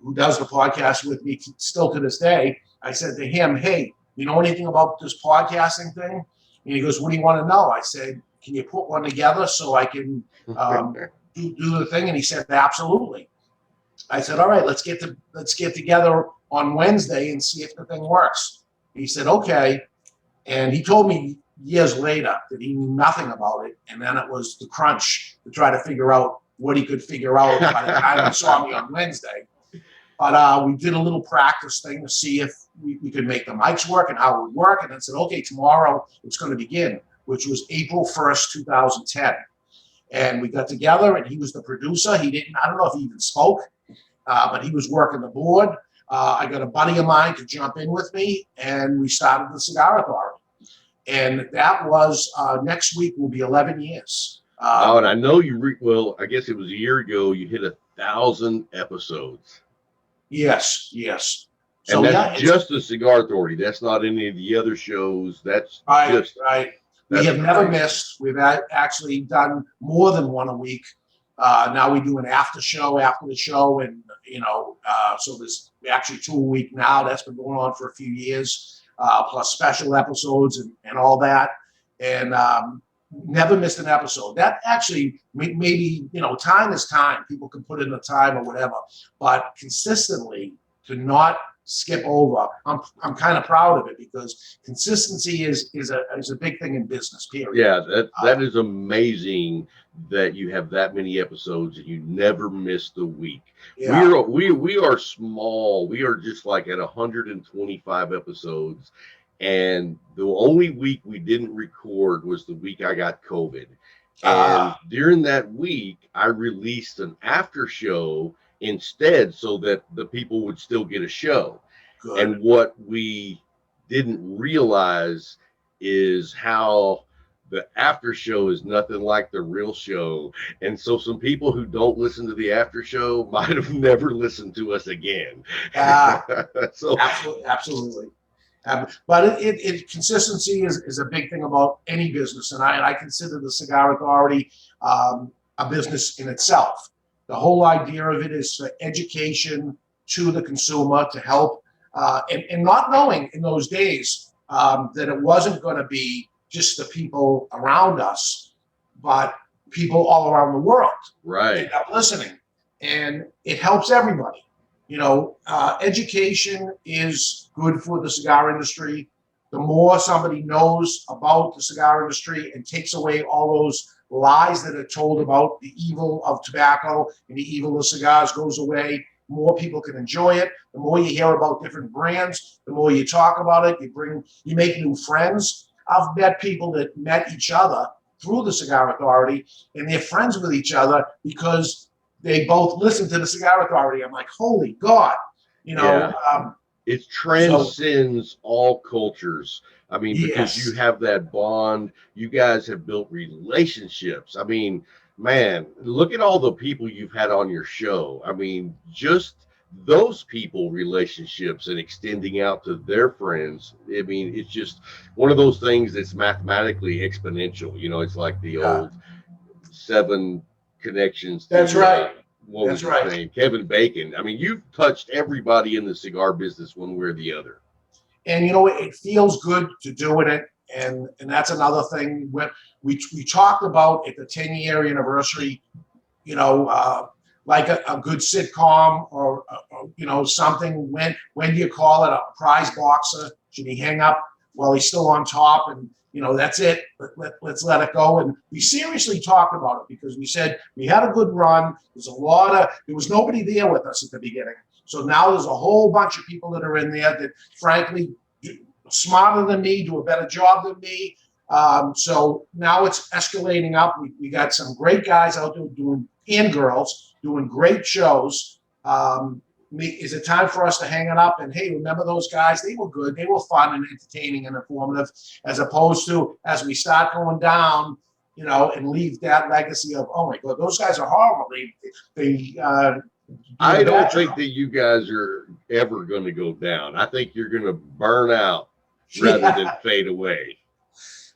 who does the podcast with me still to this day, I said to him, hey, you know anything about this podcasting thing? And he goes, what do you want to know? I said, can you put one together so I can do the thing? And he said, absolutely. I said, all right, let's get together on Wednesday and see if the thing works. He said, okay. And he told me years later that he knew nothing about it. And then it was the crunch to try to figure out what he could figure out by the time he saw me on Wednesday. But we did a little practice thing to see if we could make the mics work and how it would work. And then said, okay, tomorrow it's going to begin, which was April 1st, 2010. And we got together, and he was the producer. I don't know if he even spoke, but he was working the board. I got a buddy of mine to jump in with me, and we started the Cigar Authority. And that was next week will be 11 years. And I know I guess it was a year ago, you hit 1,000 episodes. Yes. So and that's just the Cigar Authority. That's not any of the other shows. That's right. We have never missed. We've actually done more than one a week. Now we do an after show after the show, and so there's actually 2 a week now. That's been going on for a few years, plus special episodes and all that, and never missed an episode. That actually maybe time is time. People can put in the time or whatever, but consistently to not skip over. I'm kind of proud of it, because consistency is a big thing in business, period. Yeah, that is amazing that you have that many episodes and you never miss the week. Yeah. We are small. We are just like at 125 episodes, and the only week we didn't record was the week I got COVID. And during that week, I released an after show instead, so that the people would still get a show. Good. And what we didn't realize is how the after show is nothing like the real show. And so some people who don't listen to the after show might have never listened to us again. So absolutely. But consistency is a big thing about any business. And I consider the Cigar Authority a business in itself. The whole idea of it is for education to the consumer, to help, and not knowing in those days that it wasn't going to be just the people around us, but people all around the world. Right. End up listening, and it helps everybody. Education is good for the cigar industry. The more somebody knows about the cigar industry and takes away all those lies that are told about the evil of tobacco and the evil of cigars goes away, more people can enjoy it. The more you hear about different brands, the more you talk about it, you make new friends. I've met people that met each other through the Cigar Authority, and they're friends with each other because they both listen to the Cigar Authority. I'm like, holy God, it transcends all cultures. I mean, because you have that bond, you guys have built relationships. I mean, man, look at all the people you've had on your show. I mean, just those people relationships and extending out to their friends. I mean, it's just one of those things that's mathematically exponential. It's like the old 7 connections. That's right. What was his name? Kevin Bacon. I mean, you've touched everybody in the cigar business one way or the other. And it feels good to do it, and that's another thing. When we talked about at the 10-year anniversary, you know, like a good sitcom or you know, something. When do you call it a prize boxer? Should he hang up while he's still on top? And you know, that's it. Let's let it go. And we seriously talked about it because we said we had a good run. There was nobody there with us at the beginning. So now there's a whole bunch of people that are in there that, frankly, smarter than me, do a better job than me. So now it's escalating up. We got some great guys out there doing, and girls doing great shows. Is it time for us to hang it up? And hey, remember those guys? They were good. They were fun and entertaining and informative, as opposed to as we start going down, you know, and leave that legacy of, oh my God, those guys are horrible. I don't think that you guys are ever going to go down. I think you're going to burn out rather than fade away.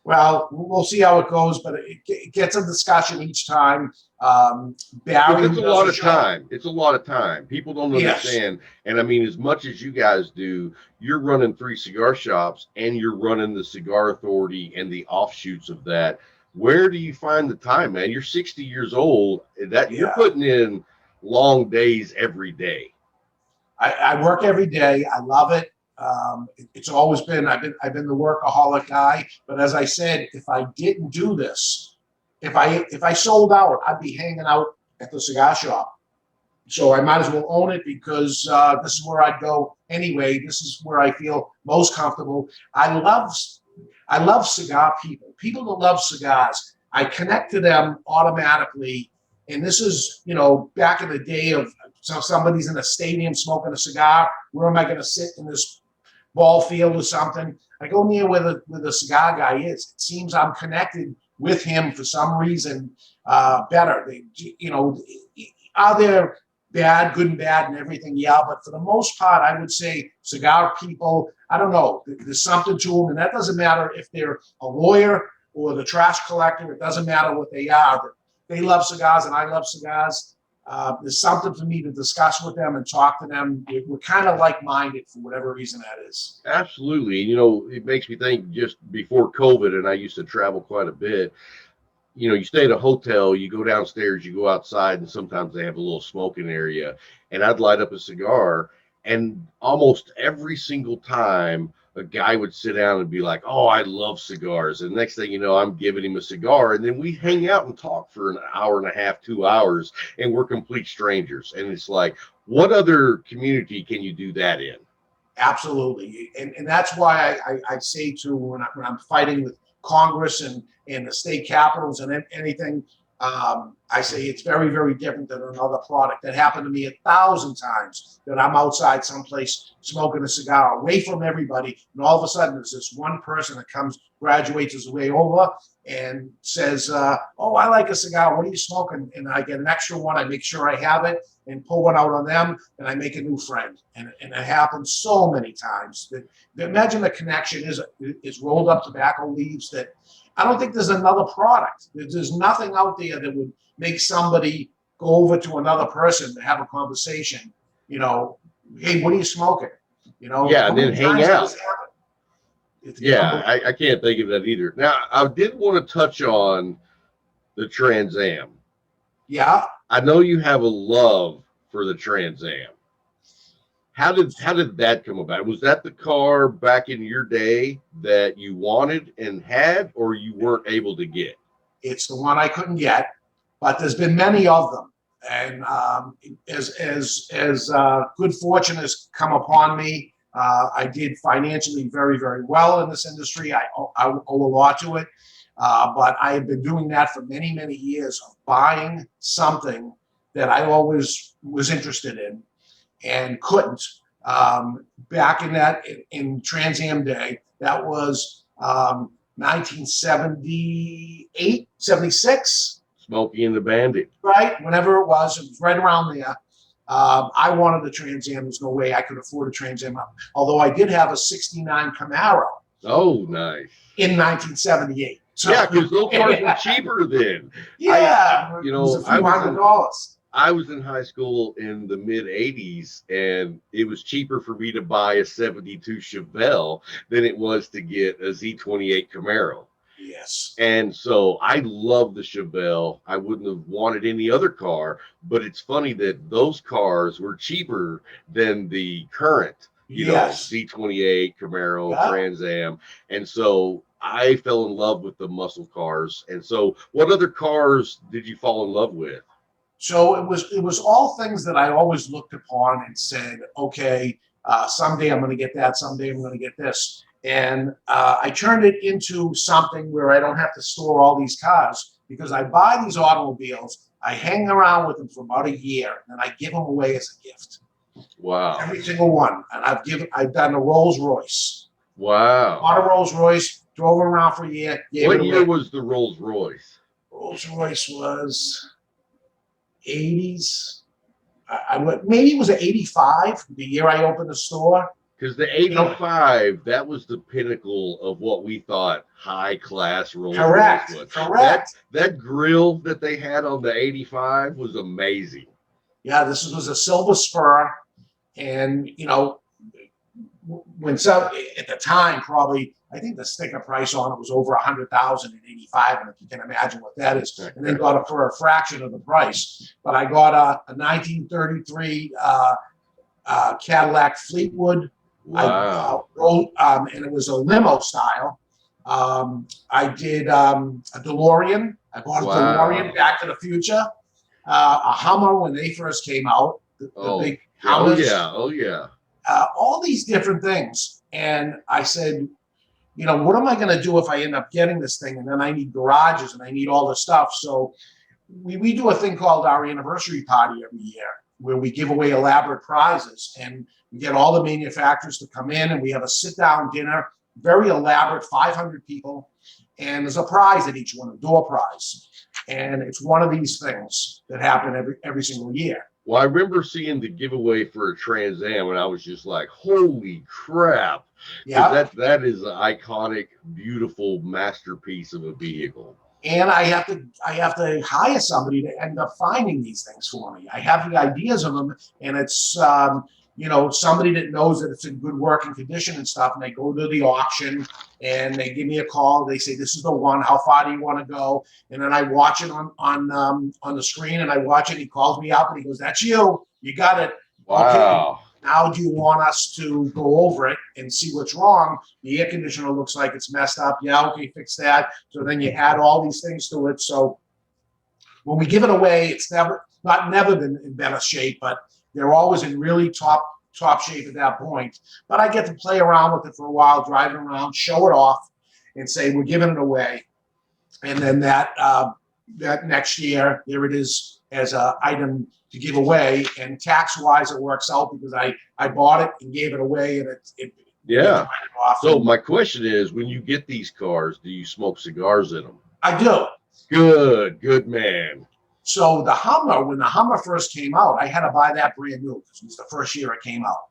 Well, we'll see how it goes, but it gets a discussion each time. Barry, it's a lot of time. It's a lot of time. People don't understand. Yes. And I mean, as much as you guys do, you're running 3 cigar shops and you're running the Cigar Authority and the offshoots of that. Where do you find the time, man? You're 60 years old. You're putting in long days every day. I work every day. I love it. It's always been, I've been the workaholic guy, but as I said, if I didn't do this, if I sold out, I'd be hanging out at the cigar shop. So I might as well own it because this is where I'd go anyway. This is where I feel most comfortable. I love cigar people that love cigars. I connect to them automatically. And this is, you know, back in the day of somebody's in a stadium smoking a cigar. Where am I going to sit in this ball field or something? I go near where the cigar guy is. It seems I'm connected with him for some reason better. You know, are there good and bad and everything? Yeah, but for the most part, I would say cigar people, I don't know, there's something to them. And that doesn't matter if they're a lawyer or the trash collector. It doesn't matter what they are. They love cigars and I love cigars. There's something for me to discuss with them and talk to them. We're kind of like-minded for whatever reason that is. Absolutely. You know, it makes me think just before COVID, and I used to travel quite a bit, you know, you stay at a hotel, you go downstairs, you go outside, and sometimes they have a little smoking area, and I'd light up a cigar, and almost every single time a guy would sit down and be like, oh, I love cigars. And next thing you know, I'm giving him a cigar. And then we hang out and talk for an hour and a half, 2 hours, and we're complete strangers. And it's like, what other community can you do that in? Absolutely. And that's why I say to when I'm fighting with Congress and the state capitals and anything, I say it's very, very different than another product. That happened to me 1,000 times, that I'm outside someplace smoking a cigar away from everybody, and all of a sudden there's this one person that comes, graduates his way over and says, oh, I like a cigar. What are you smoking? And I get an extra one. I make sure I have it and pull one out on them, and I make a new friend. And it happens so many times that imagine the connection is rolled up tobacco leaves that I don't think there's another product. There's nothing out there that would make somebody go over to another person to have a conversation. You know, hey, what are you smoking? You know, yeah, and then hang out. Yeah, I can't think of that either. Now, I did want to touch on the Trans Am. Yeah, I know you have a love for the Trans Am. How did that come about? Was that the car back in your day that you wanted and had, or you weren't able to get? It's the one I couldn't get, but there's been many of them. And as good fortune has come upon me, I did financially very, very well in this industry. I owe a lot to it, but I have been doing that for many, many years, of buying something that I always was interested in and couldn't. Back in Trans Am day, that was 1978, 76. Smokey and the Bandit. Right, whenever it was right around there. I wanted the Trans Am. There's no way I could afford a Trans Am. Although I did have a 69 Camaro. Oh, nice. In 1978. So, yeah, because those cars were cheaper then. Yeah, you know, it was a few $100. I was in high school in the mid 80s, and it was cheaper for me to buy a 72 Chevelle than it was to get a Z28 Camaro. Yes. And so I love the Chevelle. I wouldn't have wanted any other car, but it's funny that those cars were cheaper than the current, Yes. Z28, Camaro, Yeah. Trans Am. And so I fell in love with the muscle cars. And so what other cars did you fall in love with? So it was all things that I always looked upon and said, okay, someday I'm going to get that. Someday I'm going to get this. And I turned it into something where I don't have to store all these cars, because I buy these automobiles, I hang around with them for about a year, and I give them away as a gift. Wow. Every single one. And I've done a Rolls Royce. Wow. Bought a Rolls Royce, drove it around for a year. What year was the Rolls Royce? Rolls Royce was 80s. I went, maybe it was an 85, the year I opened the store. Because the 85, that was the pinnacle of what we thought high class Rolls Correct. Royce was. Correct. That grill that they had on the 85 was amazing. Yeah, this was a silver spur. And, when some, at the time, probably, I think the sticker price on it was over 100,000 in 85. And if you can imagine what that is, and then got it for a fraction of the price. But I got a 1933 Cadillac Fleetwood. Wow. And it was a limo style. I did a DeLorean. I bought a DeLorean, Back to the Future. A Hummer when they first came out. The big Hummers. Oh yeah. All these different things. And I said, what am I going to do if I end up getting this thing? And then I need garages and I need all this stuff. So we do a thing called our anniversary party every year, where we give away elaborate prizes, and we get all the manufacturers to come in, and we have a sit-down dinner, very elaborate, 500 people, and there's a prize at each one, a door prize, and it's one of these things that happen every single year. Well, I remember seeing the giveaway for a Trans Am, and I was just like, holy crap. Yeah. That is an iconic, beautiful masterpiece of a vehicle. And I have to hire somebody to end up finding these things for me. I have the ideas of them, and it's somebody that knows that it's in good working condition and stuff. And they go to the auction and they give me a call. They say, "This is the one. How far do you want to go?" And then I watch it on the screen, and I watch it. He calls me up and he goes, "That's you. You got it. Wow. Okay. Now do you want us to go over it and see what's wrong? The air conditioner looks like it's messed up. Yeah, okay, fix that." So then you add all these things to it. So when we give it away, it's never been in better shape, but they're always in really top shape at that point. But I get to play around with it for a while, drive it around, show it off, and say we're giving it away. And then that next year, there it is as an item to give away, and tax-wise, it works out because I bought it and gave it away, and it yeah. So my question is, when you get these cars, do you smoke cigars in them? I do. Good man. So the Hummer, when the Hummer first came out, I had to buy that brand new because it was the first year it came out,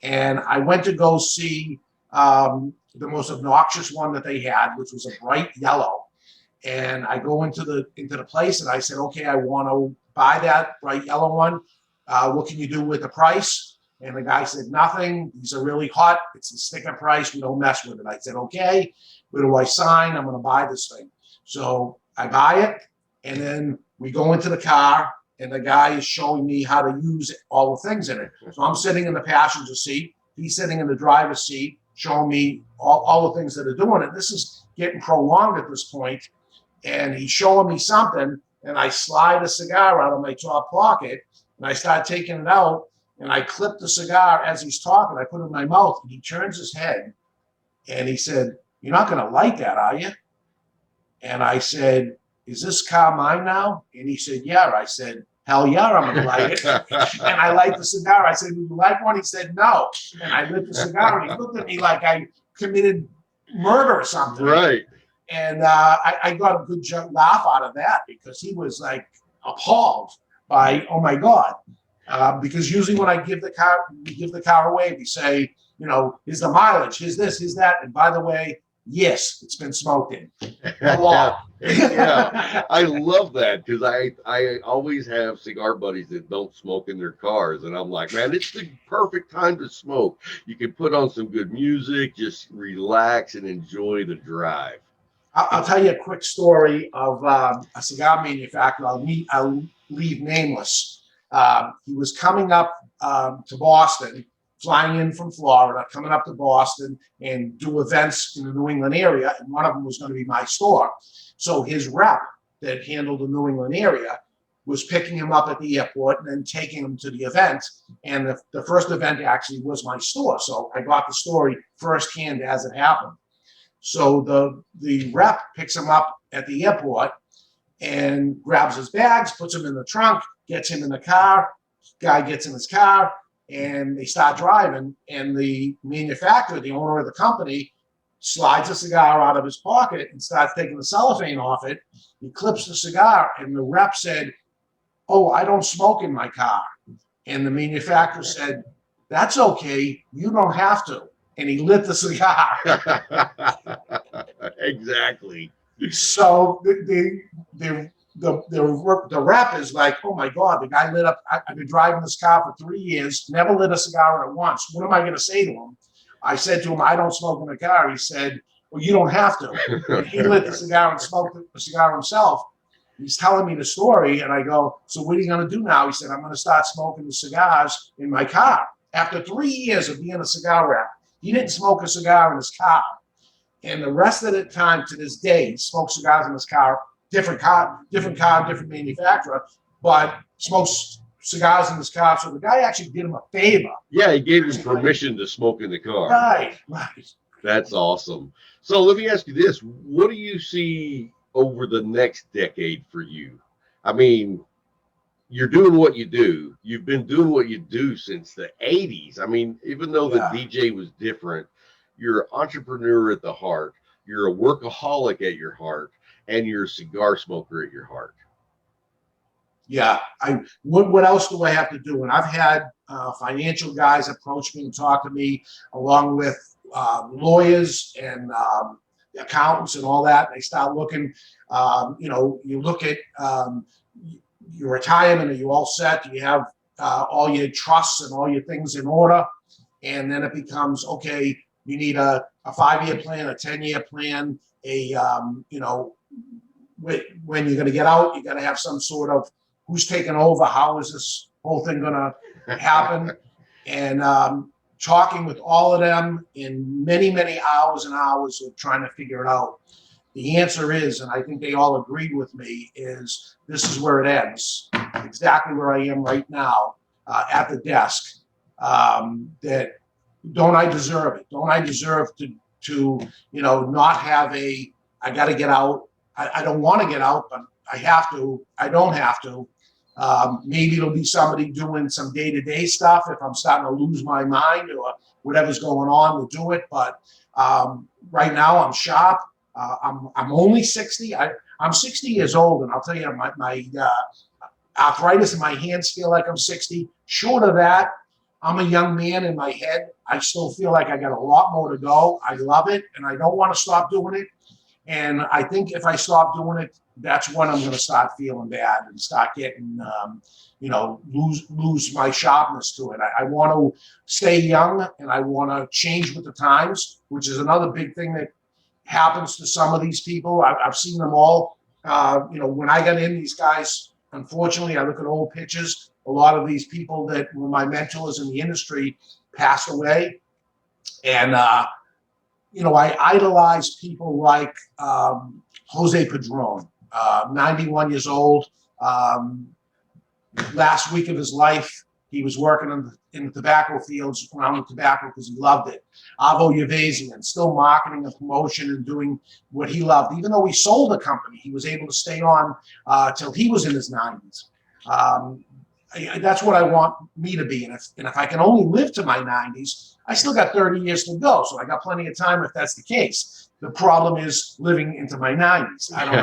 and I went to go see the most obnoxious one that they had, which was a bright yellow. And I go into the place and I said, "Okay, I want to buy that bright yellow one. What can you do with the price?" And the guy said, "Nothing. These are really hot. It's a sticker price. We don't mess with it." I said, "Okay, where do I sign? I'm going to buy this thing." So I buy it, and then we go into the car, and the guy is showing me how to use all the things in it. So I'm sitting in the passenger seat. He's sitting in the driver's seat, showing me all the things that are doing it. This is getting prolonged at this point. And he's showing me something, and I slide a cigar out of my top pocket, and I start taking it out, and I clip the cigar as he's talking. I put it in my mouth, and he turns his head, and he said, "You're not going to like that, are you?" And I said, "Is this car mine now?" And he said, "Yeah." I said, "Hell yeah, I'm going to like it." And I light the cigar. I said, "Would you like one?" He said, "No." And I lit the cigar, and he looked at me like I committed murder or something. Right. And I got a good laugh out of that because he was like appalled by, "Oh my God." Because usually when we give the car away, we say, "Here's the mileage, here's this, here's that. And by the way, Yes, it's been smoked in. A lot. Yeah, I love that because I always have cigar buddies that don't smoke in their cars, and I'm like, man, it's the perfect time to smoke. You can put on some good music, just relax and enjoy the drive. I'll tell you a quick story of a cigar manufacturer. I'll leave nameless. He was coming up to Boston, flying in from Florida, coming up to Boston and do events in the New England area. And one of them was going to be my store. So his rep that handled the New England area was picking him up at the airport and then taking him to the event. And the first event actually was my store. So I got the story firsthand as it happened. So the rep picks him up at the airport and grabs his bags, puts him in the trunk, gets him in the car. Guy gets in his car and they start driving. And the manufacturer, the owner of the company, slides a cigar out of his pocket and starts taking the cellophane off it. He clips the cigar and the rep said, "Oh, I don't smoke in my car." And the manufacturer said, "That's okay. You don't have to." And he lit the cigar. Exactly. So the rep is like, "Oh my God, the guy lit up. I've been driving this car for 3 years, never lit a cigar at once. What am I going to say to him?" I said to him, "I don't smoke in the car." He said, "Well, you don't have to." And he lit the cigar and smoked the cigar himself. He's telling me the story, and I go, "So what are you going to do now?" He said, "I'm going to start smoking the cigars in my car." After 3 years of being a cigar rep, he didn't smoke a cigar in his car. And the rest of the time to this day, he smokes cigars in his car, different manufacturer, but smokes cigars in his car. So the guy actually did him a favor. Yeah, he gave him permission to smoke in the car. Right. That's awesome. So let me ask you this. What do you see over the next decade for you? I mean, you're doing what you do. You've been doing what you do since the 80s. I mean, even though the DJ was different, you're an entrepreneur at the heart. You're a workaholic at your heart, and you're a cigar smoker at your heart. Yeah. What else do I have to do? And I've had financial guys approach me and talk to me, along with lawyers and accountants and all that. They start looking, you look at your retirement. Are you all set? Do you have all your trusts and all your things in order? And then it becomes, okay, you need a 5-year plan, a 10-year plan, when you're going to get out, you got to have some sort of who's taking over, how is this whole thing going to happen? And talking with all of them in many, many hours and hours of trying to figure it out. The answer is, and I think they all agreed with me, is this is where it ends. Exactly where I am right now at the desk. That don't I deserve it? Don't I deserve to not have I got to get out. I don't want to get out, but I have to. I don't have to. Maybe it'll be somebody doing some day-to-day stuff if I'm starting to lose my mind or whatever's going on to do it. But right now I'm sharp. I'm only 60. I'm 60 years old, and I'll tell you, my arthritis in my hands feel like I'm 60. Short of that, I'm a young man in my head. I still feel like I got a lot more to go. I love it, and I don't want to stop doing it. And I think if I stop doing it, that's when I'm going to start feeling bad and start getting, lose my sharpness to it. I want to stay young, and I want to change with the times, which is another big thing that happens to some of these people. I've seen them all. When I got in, these guys, unfortunately, I look at old pictures. A lot of these people that were my mentors in the industry passed away. And, I idolized people like Jose Padron, 91 years old. Last week of his life, he was working in the tobacco fields, grounding tobacco because he loved it. Avo Yavazian, still marketing and promotion and doing what he loved. Even though he sold the company, he was able to stay on till he was in his 90s. That's what I want me to be. And if I can only live to my 90s, I still got 30 years to go. So I got plenty of time if that's the case. The problem is living into my 90s. I don't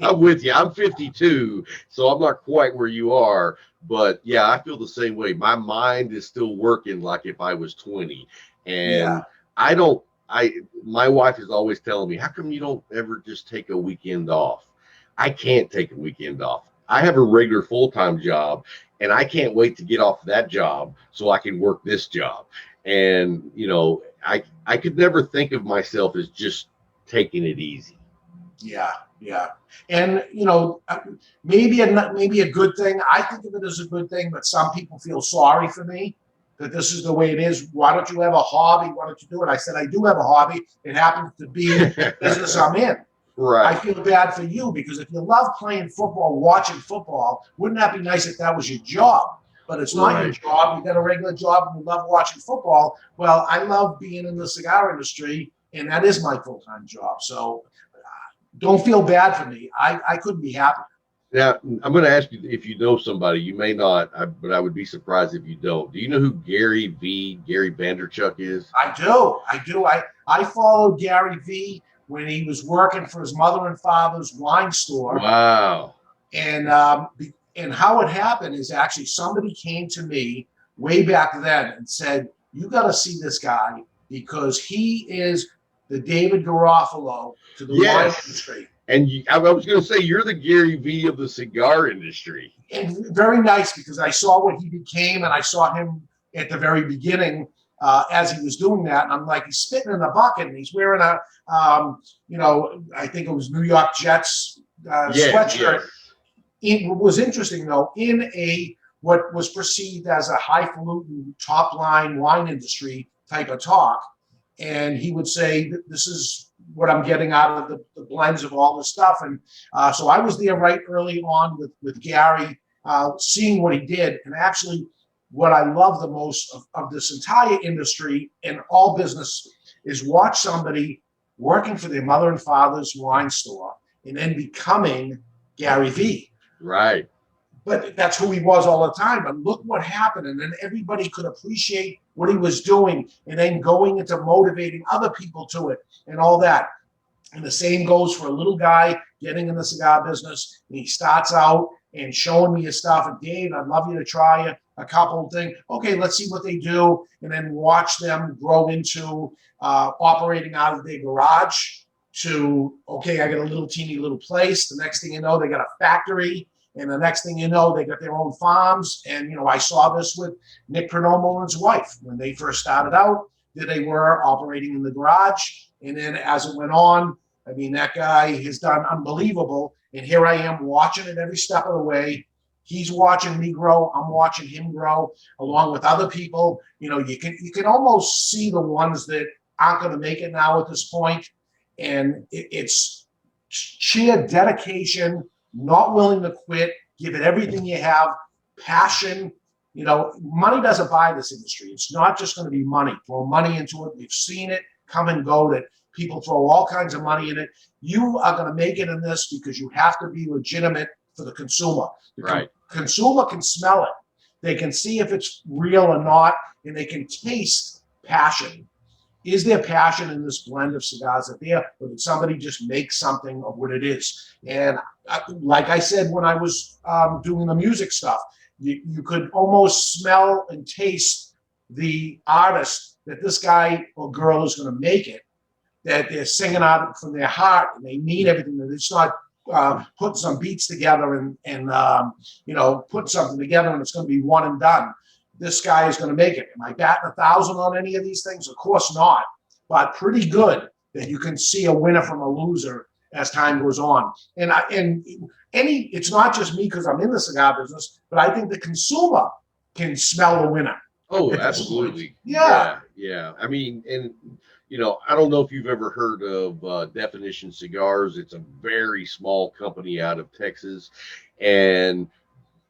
know. I'm with you. I'm 52, so I'm not quite where you are. But, yeah, I feel the same way. My mind is still working like if I was 20. And I don't my wife is always telling me, how come you don't ever just take a weekend off? I can't take a weekend off. I have a regular full-time job, and I can't wait to get off that job so I can work this job. And, I could never think of myself as just taking it easy. Yeah, yeah. And, maybe a good thing. I think of it as a good thing, but some people feel sorry for me that this is the way it is. Why don't you have a hobby? Why don't you do it? I said, I do have a hobby. It happens to be the business I'm in. Right. I feel bad for you because if you love playing football, watching football, wouldn't that be nice if that was your job? But it's not your job. You got a regular job and you love watching football. Well, I love being in the cigar industry, and that is my full-time job. So don't feel bad for me. I couldn't be happier. Now, I'm going to ask you if you know somebody. You may not, but I would be surprised if you don't. Do you know who Gary Vanderchuck is? I do. I followed Gary V when he was working for his mother and father's wine store. Wow. And how it happened is actually somebody came to me way back then and said, you got to see this guy because he is the David Garofalo to the wine industry. And I was going to say, you're the Gary V of the cigar industry. And very nice because I saw what he became and I saw him at the very beginning as he was doing that. And I'm like, he's spitting in a bucket and he's wearing a, I think it was New York Jets sweatshirt. It was interesting, though, in what was perceived as a highfalutin top line wine industry type of talk. And he would say, this is what I'm getting out of the blends of all this stuff. And so I was there right early on with Gary, seeing what he did. And actually, what I love the most of this entire industry and all business is watch somebody working for their mother and father's wine store and then becoming Gary V. Right. But that's who he was all the time. But look what happened. And then everybody could appreciate what he was doing and then going into motivating other people to it and all that. And the same goes for a little guy getting in the cigar business. And he starts out and showing me his stuff. And Dave, I'd love you to try a couple of things. Okay, let's see what they do. And then watch them grow into operating out of their garage to, okay, I got a little teeny little place. The next thing you know, they got a factory. And the next thing you know, they got their own farms. And, I saw this with Nick Perdomo and his wife. When they first started out, they were operating in the garage. And then as it went on, I mean, that guy has done unbelievable. And here I am watching it every step of the way. He's watching me grow. I'm watching him grow along with other people. You can almost see the ones that aren't going to make it now at this point. And it's sheer dedication, not willing to quit, give it everything you have, passion. Money doesn't buy this industry. It's not just going to be money. Throw money into it. We've seen it come and go that people throw all kinds of money in it. You are going to make it in this because you have to be legitimate for the consumer. The consumer can smell it. They can see if it's real or not, and they can taste passion. Is there passion in this blend of cigars that there, or did somebody just make something of what it is? And like I said, when I was doing the music stuff, you could almost smell and taste the artist that this guy or girl is going to make it, that they're singing out from their heart and they mean everything. That it's not putting some beats together and putting something together and it's going to be one and done. This guy is going to make it. Am I batting 1,000 on any of these things? Of course not, but pretty good that you can see a winner from a loser as time goes on. And it's not just me because I'm in the cigar business, but I think the consumer can smell a winner. Oh, absolutely. Yeah. I mean, and I don't know if you've ever heard of Definition Cigars. It's a very small company out of Texas, and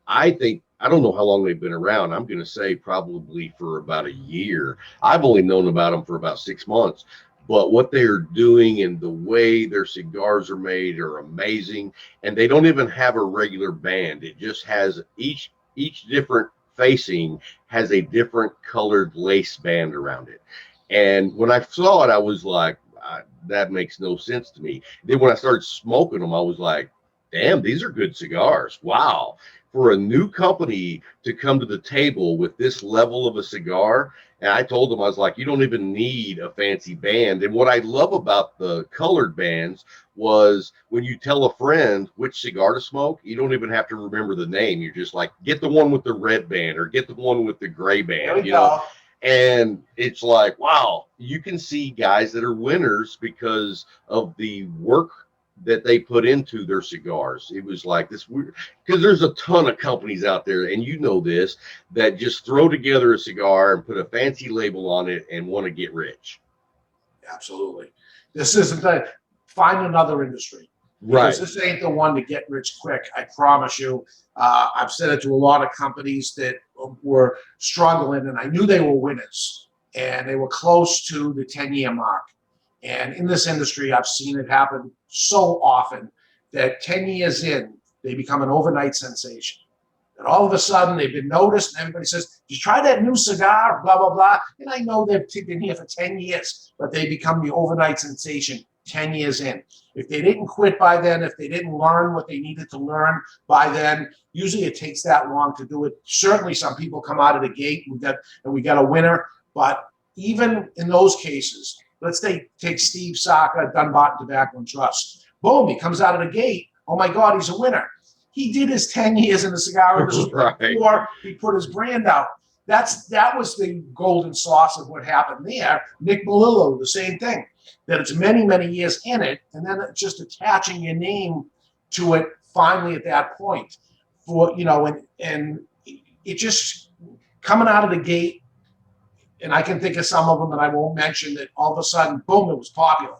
I don't know how long they've been around. I'm going to say probably for about a year. I've only known about them for about 6 months. But what they're doing and the way their cigars are made are amazing. And they don't even have a regular band. It just has each different facing has a different colored lace band around it. And when I saw it, I was like, that makes no sense to me. Then when I started smoking them, I was like, damn, these are good cigars. Wow. For a new company to come to the table with this level of a cigar. And I told them, I was like, you don't even need a fancy band. And what I love about the colored bands was when you tell a friend which cigar to smoke, you don't even have to remember the name. You're just like, get the one with the red band or get the one with the gray band, you know? And it's like, wow, you can see guys that are winners because of the work that they put into their cigars. It was like this weird, because there's a ton of companies out there, and you know this, that just throw together a cigar and put a fancy label on it and want to get rich. Absolutely. This isn't that. Find another industry. Right. This ain't the one to get rich quick. I promise you. I've said it to a lot of companies that were struggling, and I knew they were winners, and they were close to the 10-year mark. And in this industry, I've seen it happen so often that 10 years in, they become an overnight sensation. And all of a sudden, they've been noticed, and everybody says, "Did you try that new cigar?" Blah, blah, blah. And I know they've been here for 10 years, but they become the overnight sensation 10 years in. If they didn't quit by then, if they didn't learn what they needed to learn by then, usually it takes that long to do it. Certainly, some people come out of the gate and we got a winner. But even in those cases, let's take Steve Saka, Dunbarton Tobacco and Trust. Boom, he comes out of the gate. Oh my God, he's a winner. He did his 10 years in the cigar industry before he put his brand out. That was the golden sauce of what happened there. Nick Melillo, the same thing. That it's many, many years in it, and then it's just attaching your name to it finally at that point. And it just coming out of the gate, and I can think of some of them, and I won't mention that all of a sudden, boom, it was popular.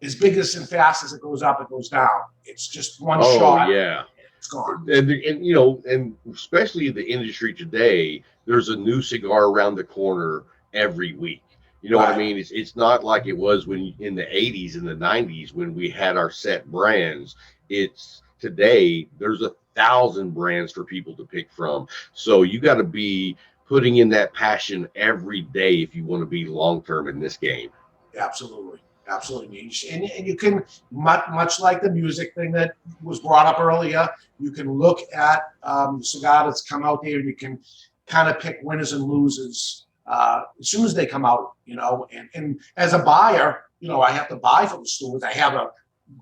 As big as and fast as it goes up, it goes down. It's just one shot. Yeah. It's gone. And especially the industry today, there's a new cigar around the corner every week. You know what I mean? It's not like it was when in the 80s and the 90s when we had our set brands. It's today, there's 1,000 brands for people to pick from. So you got to be putting in that passion every day if you want to be long-term in this game. Absolutely. Absolutely. And you can, much like the music thing that was brought up earlier, you can look at the cigar that's come out there and you can kind of pick winners and losers as soon as they come out, and as a buyer, I have to buy from the stores. I have a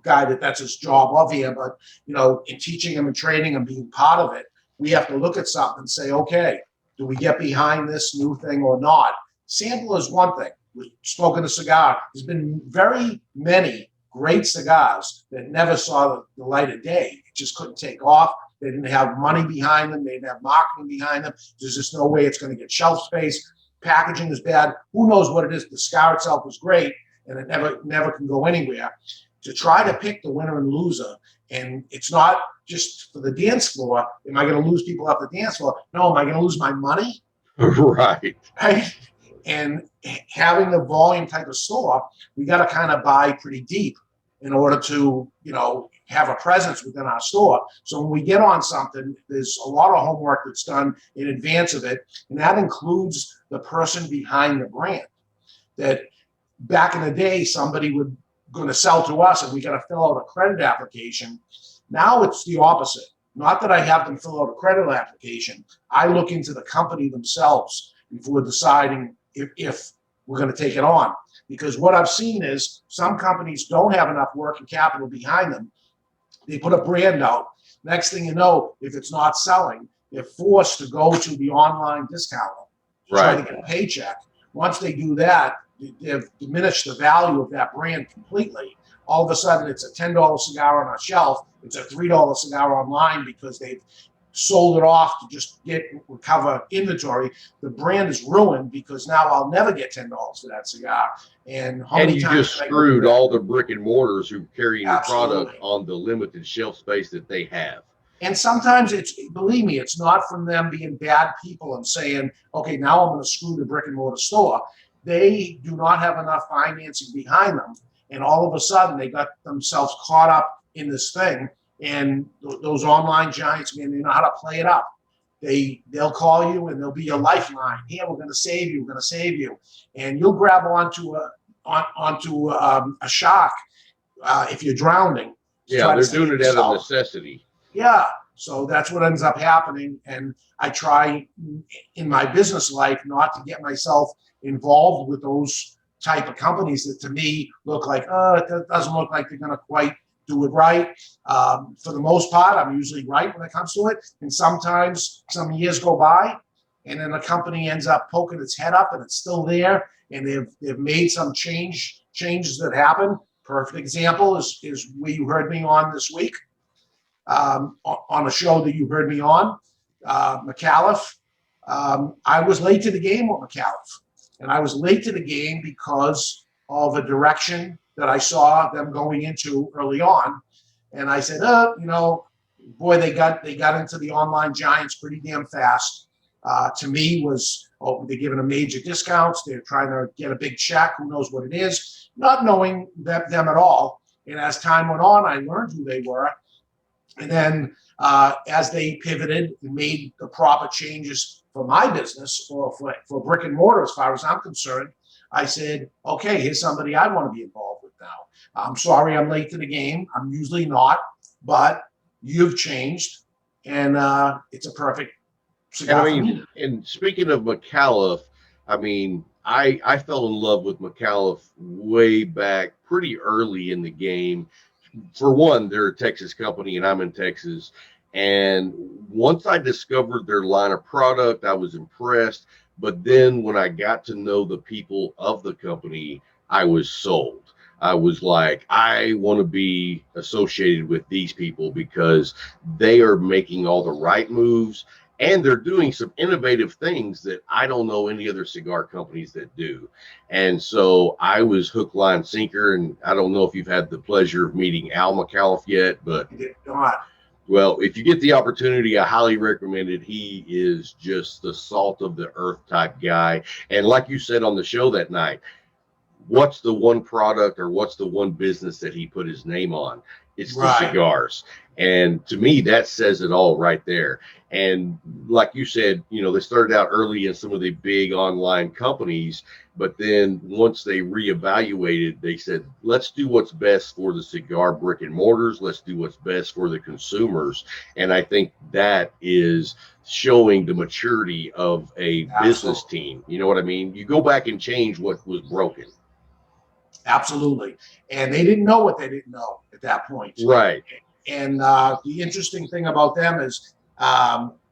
guy that's his job of here, but, in teaching him and training him, being part of it, we have to look at something and say, okay, do we get behind this new thing or not? Sample is one thing. We're smoking a cigar. There's been very many great cigars that never saw the light of day. It just couldn't take off. They didn't have money behind them. They didn't have marketing behind them. There's just no way it's going to get shelf space. Packaging is bad. Who knows what it is? The cigar itself is great, and it never can go anywhere. To try to pick the winner and loser, and it's not just for the dance floor. Am I going to lose people off the dance floor? No. Am I going to lose my money? Right. And having the volume type of store, we got to kind of buy pretty deep in order to, have a presence within our store. So when we get on something, there's a lot of homework that's done in advance of it. And that includes the person behind the brand. That back in the day, somebody would going to sell to us and we got to fill out a credit application. Now it's the opposite. Not that I have them fill out a credit application. I look into the company themselves before deciding if we're going to take it on. Because what I've seen is some companies don't have enough working capital behind them. They put a brand out. Next thing you know, if it's not selling, they're forced to go to the online discounter to try to get a paycheck. Once they do that, they've diminished the value of that brand completely. All of a sudden, it's a $10 cigar on our shelf. It's a $3 cigar online because they've sold it off to just recover inventory. The brand is ruined because now I'll never get $10 for that cigar. And you just screwed all the brick and mortars who carry the product on the limited shelf space that they have. And sometimes believe me, it's not from them being bad people and saying, okay, now I'm going to screw the brick and mortar store. They do not have enough financing behind them. And all of a sudden they got themselves caught up in this thing. And those online giants, man, they know how to play it up. They'll call you and they'll be your lifeline. Here, we're going to save you. We're going to save you. And you'll grab onto a shark if you're drowning. Yeah, they're doing it out of necessity. Yeah. So that's what ends up happening. And I try in my business life not to get myself involved with those type of companies that to me look like, it doesn't look like they're going to quite do it right. For the most part, I'm usually right when it comes to it. And sometimes some years go by and then the company ends up poking its head up and it's still there. And they've made some changes that happen. Perfect example is where you heard me on this week. On a show that you heard me on, McAuliffe. I was late to the game with McAuliffe, and I was late to the game because of a direction that I saw them going into early on, and I said, boy, they got into the online giants pretty damn fast. To me, they're giving them major discounts. They're trying to get a big check. Who knows what it is? Not knowing them at all. And as time went on, I learned who they were. And then as they pivoted and made the proper changes for my business or for brick and mortar, as far as I'm concerned, I said, okay, here's somebody I want to be involved with now. I'm sorry I'm late to the game. I'm usually not, but you've changed, and it's a perfect cigar. And speaking of McAuliffe, I fell in love with McAuliffe way back pretty early in the game. For one, they're a Texas company and I'm in Texas. And once I discovered their line of product, I was impressed. But then when I got to know the people of the company, I was sold. I was like, I want to be associated with these people because they are making all the right moves. And they're doing some innovative things that I don't know any other cigar companies that do. And so I was hook, line, sinker. And I don't know if you've had the pleasure of meeting Al McAuliffe yet, but well, if you get the opportunity, I highly recommend it. He is just the salt of the earth type guy. And like you said on the show that night, what's the one product or what's the one business that he put his name on? It's the cigars. And to me, that says it all right there. And like you said, they started out early in some of the big online companies, but then once they reevaluated, they said, let's do what's best for the cigar brick and mortars. Let's do what's best for the consumers. And I think that is showing the maturity of a business team. You know what I mean? You go back and change what was broken. Absolutely. And they didn't know what they didn't know at that point. Right. And the interesting thing about them is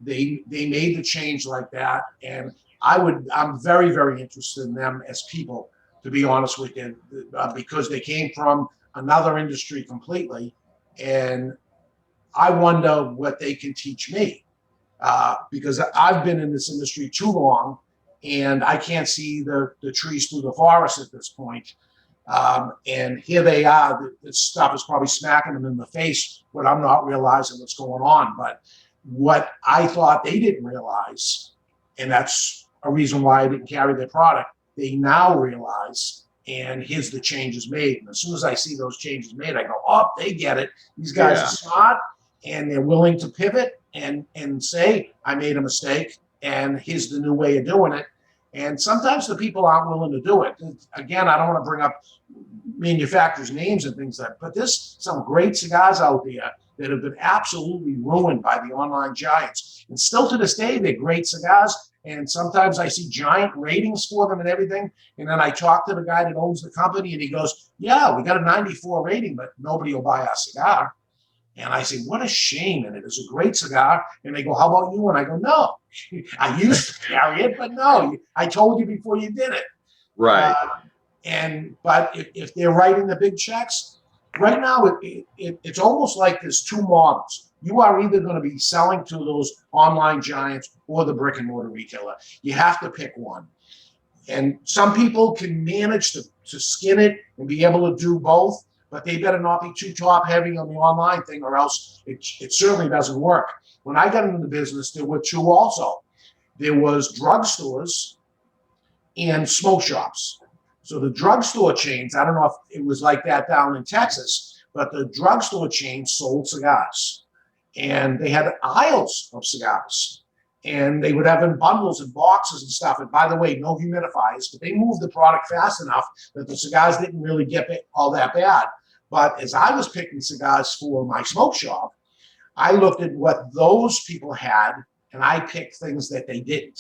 they made the change like that. And I'm very, very interested in them as people, to be honest with you, because they came from another industry completely. And I wonder what they can teach me because I've been in this industry too long and I can't see the trees through the forest at this point. And here they are. This stuff is probably smacking them in the face, but I'm not realizing what's going on. But what I thought they didn't realize, and that's a reason why I didn't carry their product, they now realize, and here's the changes made. And as soon as I see those changes made, I go, oh, they get it. These guys are smart, and they're willing to pivot and say, I made a mistake, and here's the new way of doing it. And sometimes the people aren't willing to do it. Again, I don't want to bring up manufacturers' names and things like that, but there's some great cigars out there that have been absolutely ruined by the online giants. And still to this day, they're great cigars. And sometimes I see giant ratings for them and everything. And then I talk to the guy that owns the company and he goes, yeah, we got a 94 rating, but nobody will buy our cigar. And I say, what a shame. And it is a great cigar. And they go, how about you? And I go, no, I used to carry it, but no, I told you before you did it. Right. But if they're writing the big checks, right now it's almost like there's two models. You are either going to be selling to those online giants or the brick and mortar retailer. You have to pick one. And some people can manage to skin it and be able to do both, but they better not be too top heavy on the online thing or else it certainly doesn't work. When I got into the business, there were two also. There was drugstores and smoke shops. So the drugstore chains, I don't know if it was like that down in Texas, but the drugstore chains sold cigars. And they had aisles of cigars. And they would have in bundles and boxes and stuff. And by the way, no humidifiers, but they moved the product fast enough that the cigars didn't really get all that bad. But as I was picking cigars for my smoke shop, I looked at what those people had, and I picked things that they didn't.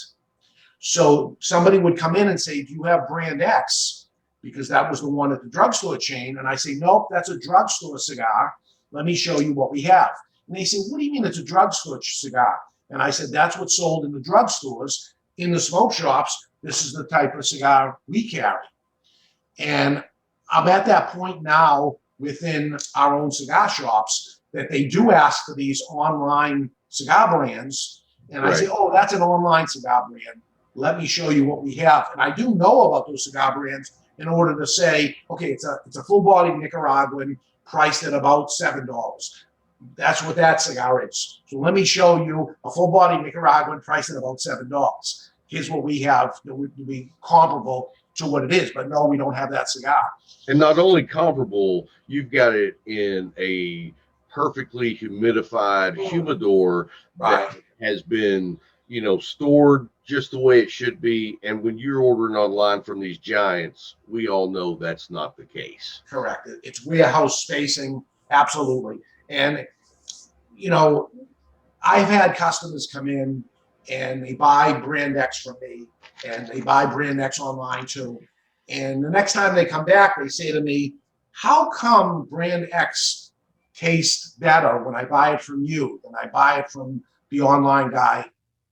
So somebody would come in and say, do you have brand X? Because that was the one at the drugstore chain. And I say, nope, that's a drugstore cigar. Let me show you what we have. And they say, what do you mean it's a drugstore cigar? And I said, that's what's sold in the drugstores. In the smoke shops, this is the type of cigar we carry. And I'm at that point now within our own cigar shops that they do ask for these online cigar brands. And I say, oh, that's an online cigar brand. Let me show you what we have. And I do know about those cigar brands in order to say, okay, it's a full-bodied Nicaraguan priced at about $7. That's what that cigar is. So let me show you a full-bodied Nicaraguan priced at about $7. Here's what we have that would be comparable to what it is. But no, we don't have that cigar. And not only comparable, you've got it in a perfectly humidified humidor that has been, stored just the way it should be. And when you're ordering online from these giants, we all know that's not the case. Correct. It's warehouse spacing. Absolutely. And, I've had customers come in and they buy brand X from me and they buy brand X online too. And the next time they come back, they say to me, how come brand X tastes better when I buy it from you than I buy it from the online guy?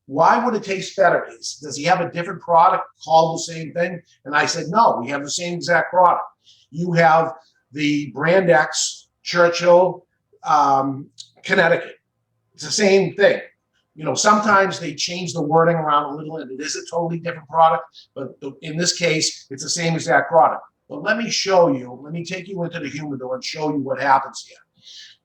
Why would it taste better? Does he have a different product called the same thing? And I said, no, we have the same exact product. You have the brand X, Churchill, Connecticut. It's the same thing. Sometimes they change the wording around a little and it is a totally different product, but in this case, it's the same exact product. But let me take you into the humidor and show you what happens here.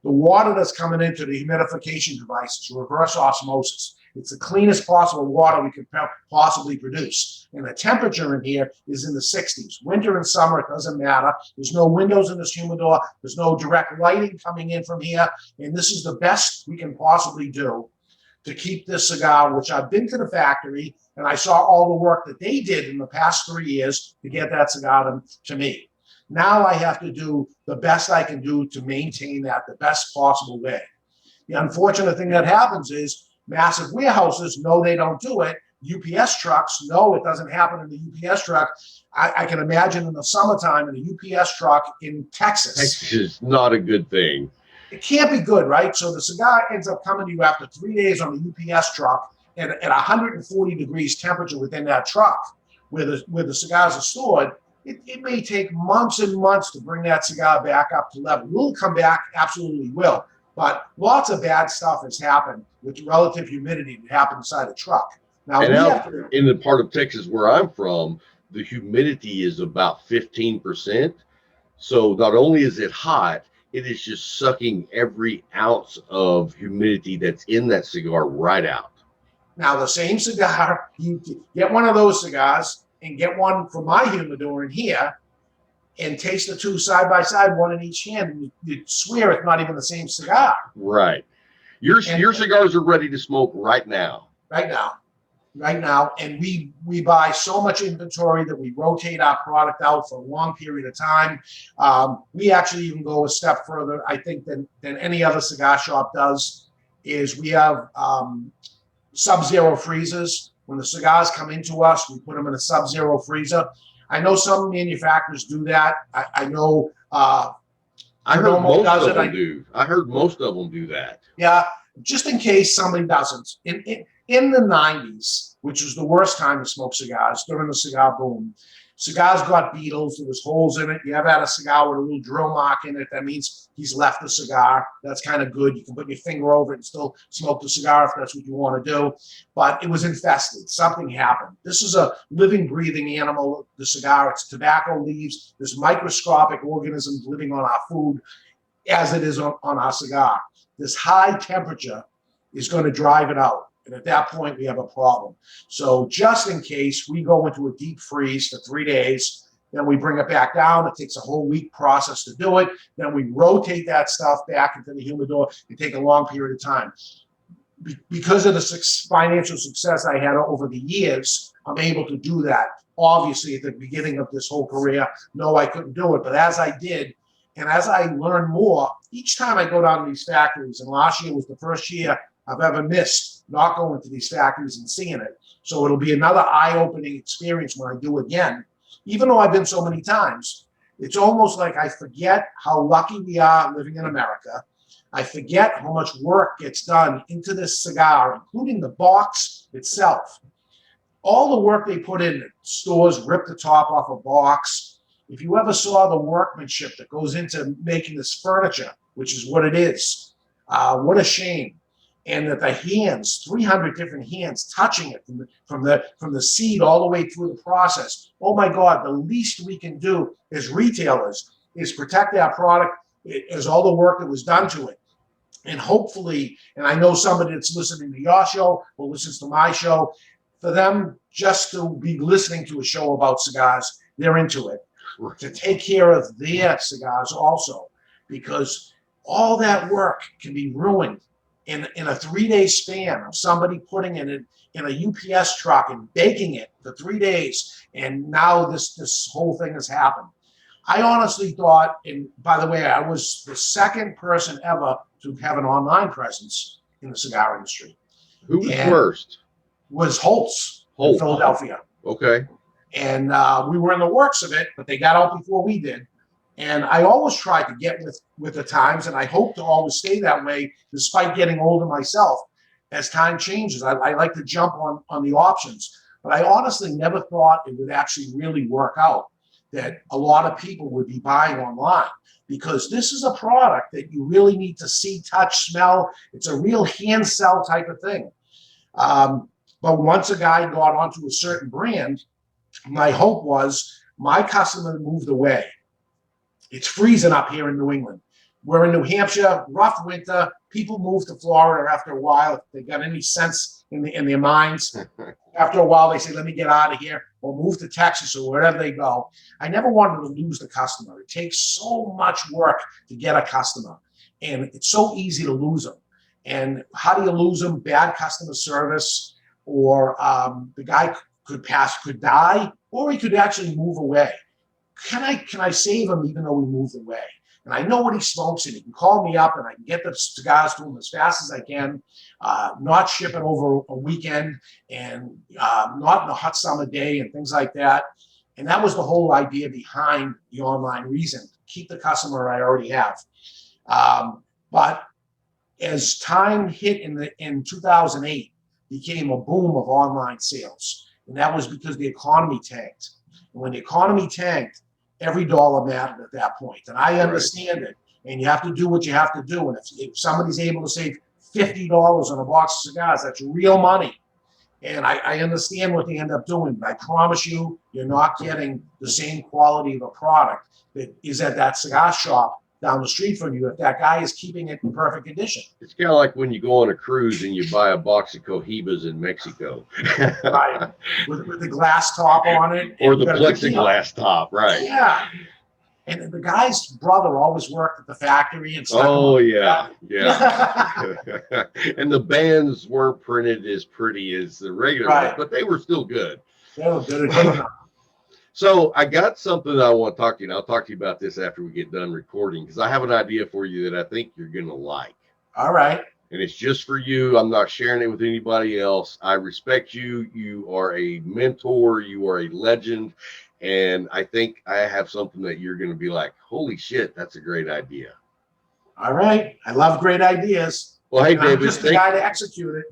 The water that's coming into the humidification device is reverse osmosis. It's the cleanest possible water we could possibly produce. And the temperature in here is in the 60s. Winter and summer, it doesn't matter. There's no windows in this humidor. There's no direct lighting coming in from here. And this is the best we can possibly do to keep this cigar, which I've been to the factory and I saw all the work that they did in the past 3 years to get that cigar to me. Now I have to do the best I can do to maintain that the best possible way. The unfortunate thing that happens is massive warehouses know they don't do it. UPS trucks know it doesn't happen in the UPS truck. I can imagine in the summertime in a UPS truck in Texas. Texas is not a good thing. It can't be good, right? So the cigar ends up coming to you after 3 days on the UPS truck at 140 degrees temperature within that truck where the cigars are stored. It may take months and months to bring that cigar back up to level. Will it come back? Absolutely will. But lots of bad stuff has happened with relative humidity that happened inside the truck. Now, in the part of Texas where I'm from, the humidity is about 15%. So not only is it hot, it is just sucking every ounce of humidity that's in that cigar right out. Now, the same cigar, you get one of those cigars and get one from my humidor in here and taste the two side by side, one in each hand, and you'd swear it's not even the same cigar. Right. Your cigars are ready to smoke right now. Right now. And we buy so much inventory that we rotate our product out for a long period of time. We actually even go a step further, I think, than any other cigar shop does, is we have sub-zero freezers. When the cigars come into us, we put them in a sub-zero freezer. I know some manufacturers do that. I know. I heard most of them do. I heard most of them do that. Yeah, just in case somebody doesn't. In the 90s, which was the worst time to smoke cigars during the cigar boom, cigars got beetles. There was holes in it. You ever had a cigar with a little drill mark in it? That means he's left the cigar. That's kind of good. You can put your finger over it and still smoke the cigar if that's what you want to do. But it was infested. Something happened. This is a living, breathing animal, the cigar. It's tobacco leaves. There's microscopic organisms living on our food as it is on our cigar. This high temperature is going to drive it out. And at that point, we have a problem. So just in case, we go into a deep freeze for 3 days, then we bring it back down. It takes a whole week process to do it. Then we rotate that stuff back into the humidor. It takes a long period of time. Because of the financial success I had over the years, I'm able to do that. Obviously, at the beginning of this whole career, no, I couldn't do it. But as I did, And as I learn more, each time I go down to these factories, and last year was the first year I've ever missed not going to these factories and seeing it. So it'll be another eye-opening experience when I do again. Even though I've been so many times, it's almost like I forget how lucky we are living in America. I forget how much work gets done into this cigar, including the box itself. All the work they put in, stores rip the top off a box. If you ever saw the workmanship that goes into making this furniture, which is what it is, what a shame. And that the hands, 300 different hands touching it from the seed all the way through the process. Oh my God, the least we can do as retailers is protect our product as all the work that was done to it. And hopefully, and I know somebody that's listening to your show or listens to my show, for them just to be listening to a show about cigars, they're into it. To take care of their cigars also, because all that work can be ruined in a 3-day span of somebody putting it in a UPS truck and baking it for 3 days. And now this whole thing has happened. I honestly thought, and by the way, I was the second person ever to have an online presence in the cigar industry. Who was first? Was Holtz in Philadelphia. Okay. And we were in the works of it, but they got out before we did. And I always tried to get with the times, and I hope to always stay that way, despite getting older myself. As time changes, I like to jump on the options. But I honestly never thought it would actually really work out, that a lot of people would be buying online, because this is a product that you really need to see, touch, smell. It's a real hand sell type of thing. But once a guy got onto a certain brand, my hope was my customer moved away. It's freezing up here in New England. We're in New Hampshire, rough winter. People move to Florida after a while. If they got any sense in their minds, after a while they say, let me get out of here, or move to Texas or wherever they go. I never wanted to lose the customer. It takes so much work to get a customer, and it's so easy to lose them. And how do you lose them? Bad customer service, or the guy could die, or he could actually move away. Can I save him even though he moved away? And I know what he smokes, and he can call me up and I can get the cigars to him as fast as I can, not ship it over a weekend, and not in a hot summer day and things like that. And that was the whole idea behind the online reason, keep the customer I already have. But as time hit in 2008, became a boom of online sales. And that was because the economy tanked. And when the economy tanked, every dollar mattered at that point. And I understand it. And you have to do what you have to do. And if somebody's able to save $50 on a box of cigars, that's real money. And I understand what they end up doing. But I promise you, you're not getting the same quality of a product that is at that cigar shop down the street from you if that guy is keeping it in perfect condition. It's kind of like when you go on a cruise and you buy a box of Cohibas in Mexico. Right. With the glass top on it. Or the plexiglass top, right. Yeah. And the guy's brother always worked at the factory and stuff. Oh, yeah. And the bands weren't printed as pretty as the regular ones, but they were still good. They were good enough. So I got something I want to talk to you, and I'll talk to you about this after we get done recording, because I have an idea for you that I think you're going to like. All right. And it's just for you. I'm not sharing it with anybody else. I respect you. You are a mentor. You are a legend. And I think I have something that you're going to be like, holy shit, that's a great idea. All right. I love great ideas. Well, hey, David. I'm just the guy to execute it.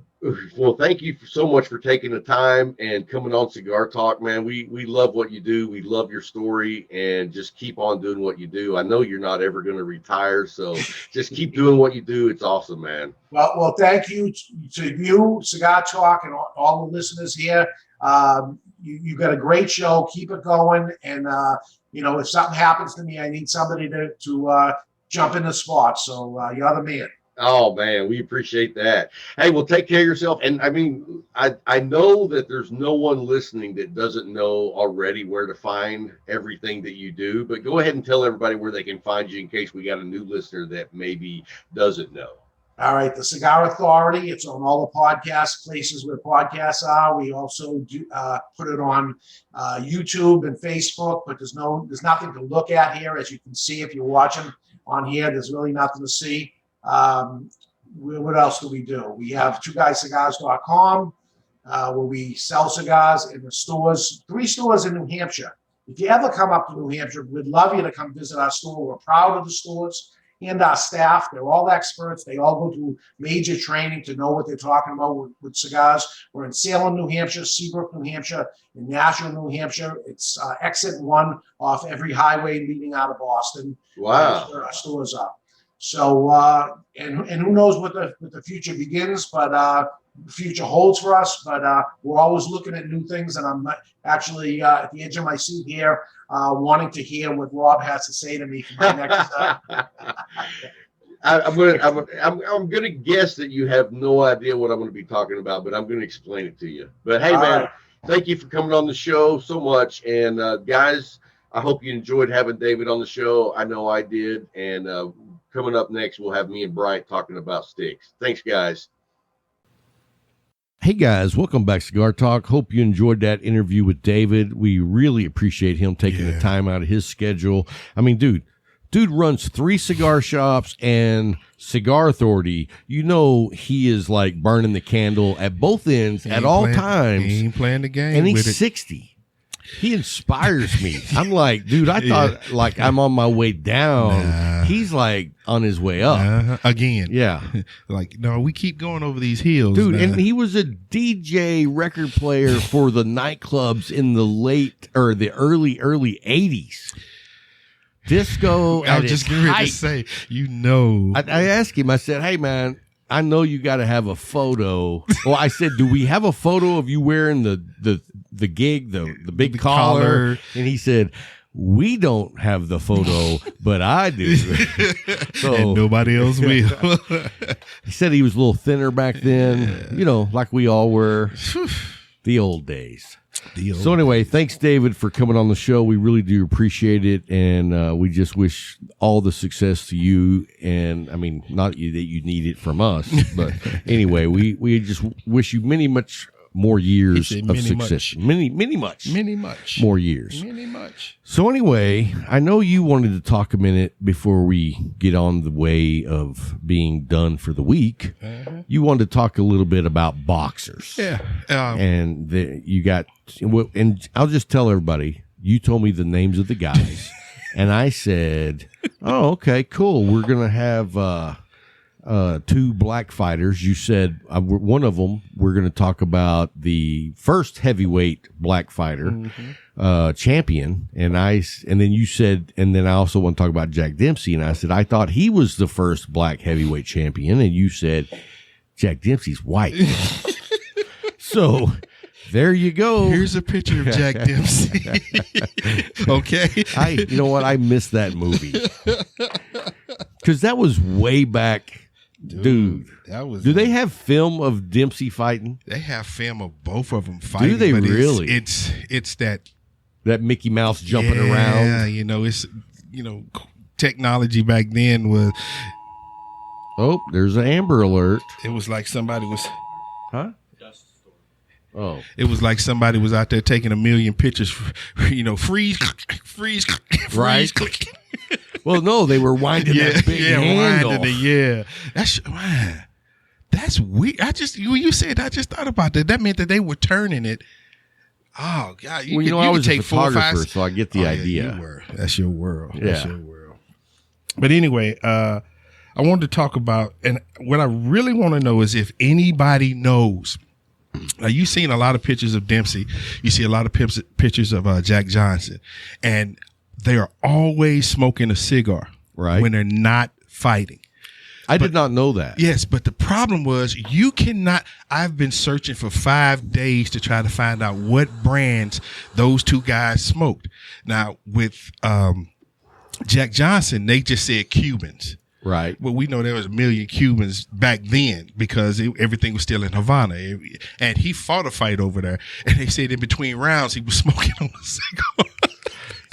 Well, thank you so much for taking the time and coming on Cigar Talk, man. We love what you do. We love your story, and just keep on doing what you do. I know you're not ever going to retire, so just keep doing what you do. It's awesome, man. Well, thank you to you, Cigar Talk, and all the listeners here. You got a great show. Keep it going. And, if something happens to me, I need somebody to jump in the spot. So you're the man. Oh, man, we appreciate that. Hey, well, take care of yourself. And I mean, I know that there's no one listening that doesn't know already where to find everything that you do, but go ahead and tell everybody where they can find you in case we got a new listener that maybe doesn't know. All right, the Cigar Authority. It's on all the podcast places where podcasts are. We also do put it on YouTube and Facebook, but there's nothing to look at here, as you can see if you're watching on here. There's really nothing to see. What else do we do? We have twoguyscigars.com, where we sell cigars in the stores. 3 stores in New Hampshire. If you ever come up to New Hampshire, we'd love you to come visit our store. We're proud of the stores and our staff. They're all experts. They all go through major training to know what they're talking about with cigars. We're in Salem, New Hampshire, Seabrook, New Hampshire, in Nashua, New Hampshire. It's exit 1 off every highway leading out of Boston. Wow. Where our stores are. So, and who knows what the future begins, but the future holds for us. But we're always looking at new things, and I'm actually at the edge of my seat here, wanting to hear what Rob has to say to me for my next. I'm gonna guess that you have no idea what I'm gonna be talking about, but I'm gonna explain it to you. But hey, man, thank you for coming on the show so much, and guys, I hope you enjoyed having David on the show. I know I did, and coming up next, we'll have me and Bryant talking about sticks. Thanks, guys. Hey guys, welcome back to Cigar Talk. Hope you enjoyed that interview with David. We really appreciate him taking the time out of his schedule. I mean, dude runs 3 cigar shops and Cigar Authority. You know, he is like burning the candle at both ends at all times. He ain't playing the game. And he's 60. He inspires me. I'm like, dude, I thought like I'm on my way down. Nah. He's like on his way up. Again. Yeah. Like, no, we keep going over these hills. Dude, and he was a DJ record player for the nightclubs in the early 80s. Disco. I was just getting ready to say, I asked him, I said, hey, man, I know you got to have a photo. Well, I said, do we have a photo of you wearing the gig, the big collar? And he said, we don't have the photo, but I do. So and nobody else will. He said he was a little thinner back then, you know, like we all were. The old days. So anyway, thanks, David, for coming on the show. We really do appreciate it, and we just wish all the success to you. And I mean, not that you need it from us, but anyway, we just wish you much more years of success. Much more years. So anyway, I know you wanted to talk a minute before we get on the way of being done for the week. You wanted to talk a little bit about boxers. Yeah. And and I'll just tell everybody, you told me the names of the guys. And I said, oh, okay, cool. We're going to have 2 black fighters. You said one of them, we're going to talk about the first heavyweight black fighter, champion. And then you said, and then I also want to talk about Jack Dempsey. And I said, I thought he was the first black heavyweight champion. And you said, Jack Dempsey's white. So there you go. Here's a picture of Jack Dempsey. Okay. You know what? I missed that movie. Because that was way back. Dude, do they have film of Dempsey fighting? They have film of both of them fighting. Do they really? It's that Mickey Mouse jumping around. Yeah, it's technology back then was. Oh, there's an Amber Alert. It was like somebody was. Huh? Oh, it was like somebody was out there taking 1 million pictures. Freeze, right. Well, no, they were winding that big handle. That's weird. You said, I just thought about that. That meant that they were turning it. Oh God! I was a photographer, so I get the idea. Yeah, you were. That's your world. Yeah. That's your world. But anyway, I wanted to talk about, and what I really want to know is if anybody knows. Now, you've seen a lot of pictures of Dempsey. You see a lot of pictures of Jack Johnson, and they are always smoking a cigar, right? When they're not fighting. I did not know that. Yes, but the problem was you cannot. I've been searching for 5 days to try to find out what brands those 2 guys smoked. Now, with Jack Johnson, they just said Cubans. Right. Well, we know there was 1 million Cubans back then because everything was still in Havana. And he fought a fight over there. And they said in between rounds, he was smoking on a cigar.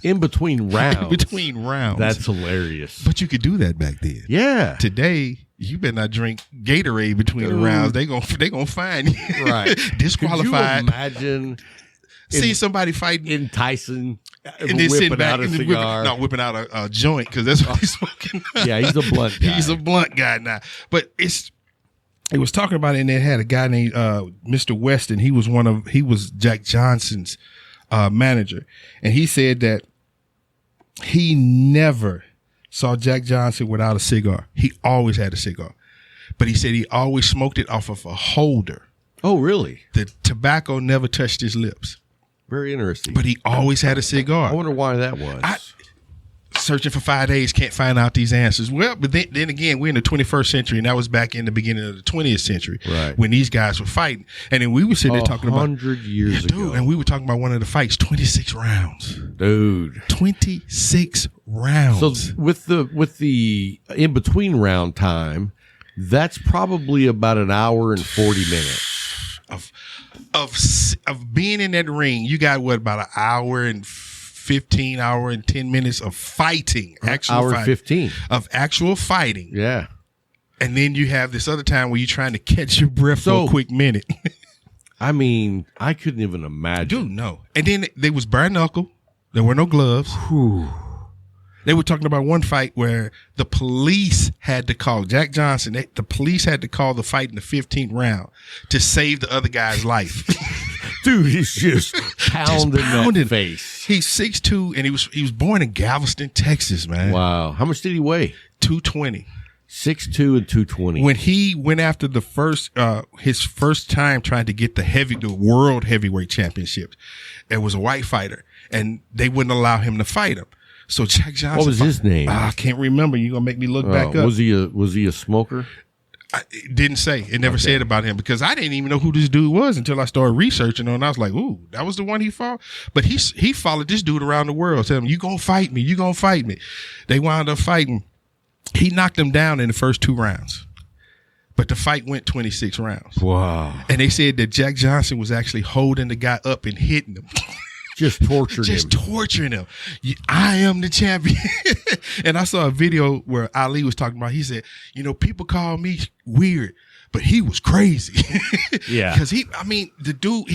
In between rounds. Between rounds. That's hilarious. But you could do that back then. Yeah. Today, you better not drink Gatorade between the rounds. They gonna find you. Right. Disqualified. Could you imagine See somebody fighting in Tyson and then sitting whipping back out a and cigar? whipping out a joint because that's what he's smoking. Yeah, he's a blunt guy. He's a blunt guy now. But it was talking about it, and it had a guy named Mr. Weston. He was Jack Johnson's manager, and he said that he never saw Jack Johnson without a cigar. He always had a cigar, but he said he always smoked it off of a holder. Oh, really? The tobacco never touched his lips, Very interesting. but he always had a cigar. I wonder why that was. Searching for 5 days, can't find out these answers. Well, but then again, we're in the 21st century, and that was back in the beginning of the 20th century, right, when these guys were fighting. And then we were sitting there talking about 100 years ago. Dude, and we were talking about one of the fights, 26 rounds. Dude. 26 rounds. So with the in between round time, that's probably about an hour and 40 minutes of being in that ring. You got about an hour and 15, hour and 10 minutes of fighting, hour 15 of actual fighting. Yeah. And then you have this other time where you're trying to catch your breath for a quick minute. I mean, I couldn't even imagine. Dude, no. And then there was bare knuckle. There were no gloves. Whew. They were talking about one fight where the police had to call Jack Johnson. The police had to call the fight in the 15th round to save the other guy's life. Dude, he's just pounding that face. He's 6'2", and he was born in Galveston, Texas, man. Wow. How much did he weigh? 220. 6'2" and 220. When he went after his first time trying to get the world heavyweight championship, it was a white fighter, and they wouldn't allow him to fight him. So Jack Johnson. What was his name? I can't remember. You're gonna make me look back up. Was he a smoker? It didn't say. It never said about him because I didn't even know who this dude was until I started researching him, and I was like, "Ooh, that was the one he fought." But he followed this dude around the world, telling him, "You gonna fight me? You gonna fight me?" They wound up fighting. He knocked him down in the first 2 rounds, but the fight went 26 rounds. Wow! And they said that Jack Johnson was actually holding the guy up and hitting him. Just torturing him. I am the champion. And I saw a video where Ali was talking about, he said, people call me weird, but he was crazy. Yeah. Because the dude,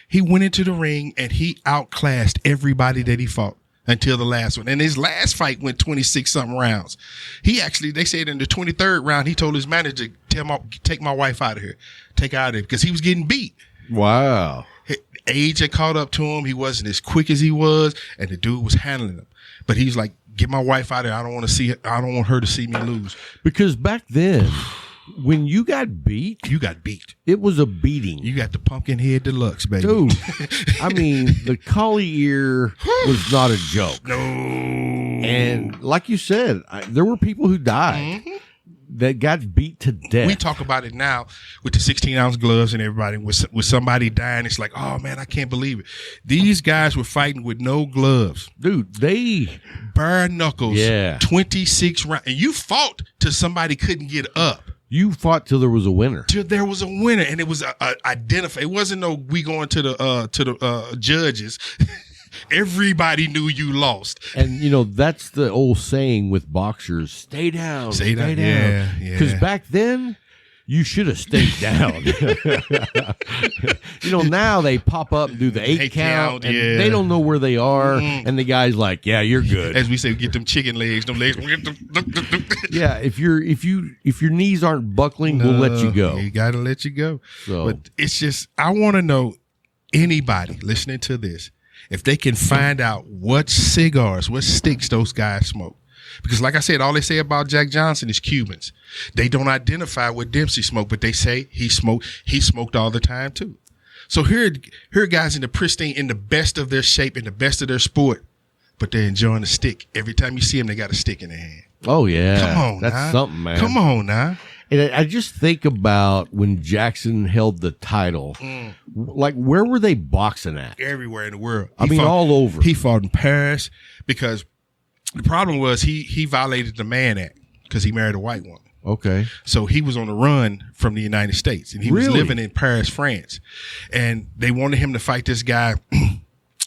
he went into the ring and he outclassed everybody that he fought until the last one. And his last fight went 26 something rounds. They said in the 23rd round, he told his manager, take my wife out of here. Take her out of here because he was getting beat. Wow. Age had caught up to him. He wasn't as quick as he was, and the dude was handling him. But he's like, "Get my wife out of there. I don't want her to see me lose." Because back then, when you got beat, It was a beating. You got the Pumpkinhead Deluxe, baby. Dude, I mean, the collie ear was not a joke. No. And like you said, there were people who died. Mm-hmm. That got beat to death. We talk about it now with the 16-ounce gloves and everybody. With somebody dying, it's like, oh man, I can't believe it. These guys were fighting with no gloves, dude. They bare knuckles. Yeah, 26 rounds, and you fought till somebody couldn't get up. You fought till there was a winner. Till there was a winner, and it was identified. It wasn't we going to the judges. Everybody knew you lost. And, that's the old saying with boxers, stay down. Stay down. Yeah. Because back then, you should have stayed down. Now they pop up and do the 8 count, and they don't know where they are. Mm-hmm. And the guy's like, yeah, you're good. As we say, get them chicken legs, them legs. Yeah, if your knees aren't buckling, we'll let you go. You got to let you go. So. But it's just, I want to know, anybody listening to this, if they can find out what cigars, what sticks those guys smoke. Because like I said, all they say about Jack Johnson is Cubans. They don't identify what Dempsey smoked, but they say he smoked all the time too. So here are guys in the best of their shape, in the best of their sport, but they're enjoying the stick. Every time you see them, they got a stick in their hand. Oh yeah. Come on, that's something, man. Come on now. And I just think about when Jackson held the title, like where were they boxing at? Everywhere in the world. All over. He fought in Paris because the problem was he violated the Mann Act because he married a white woman. Okay. So he was on the run from the United States, and he was living in Paris, France. And they wanted him to fight this guy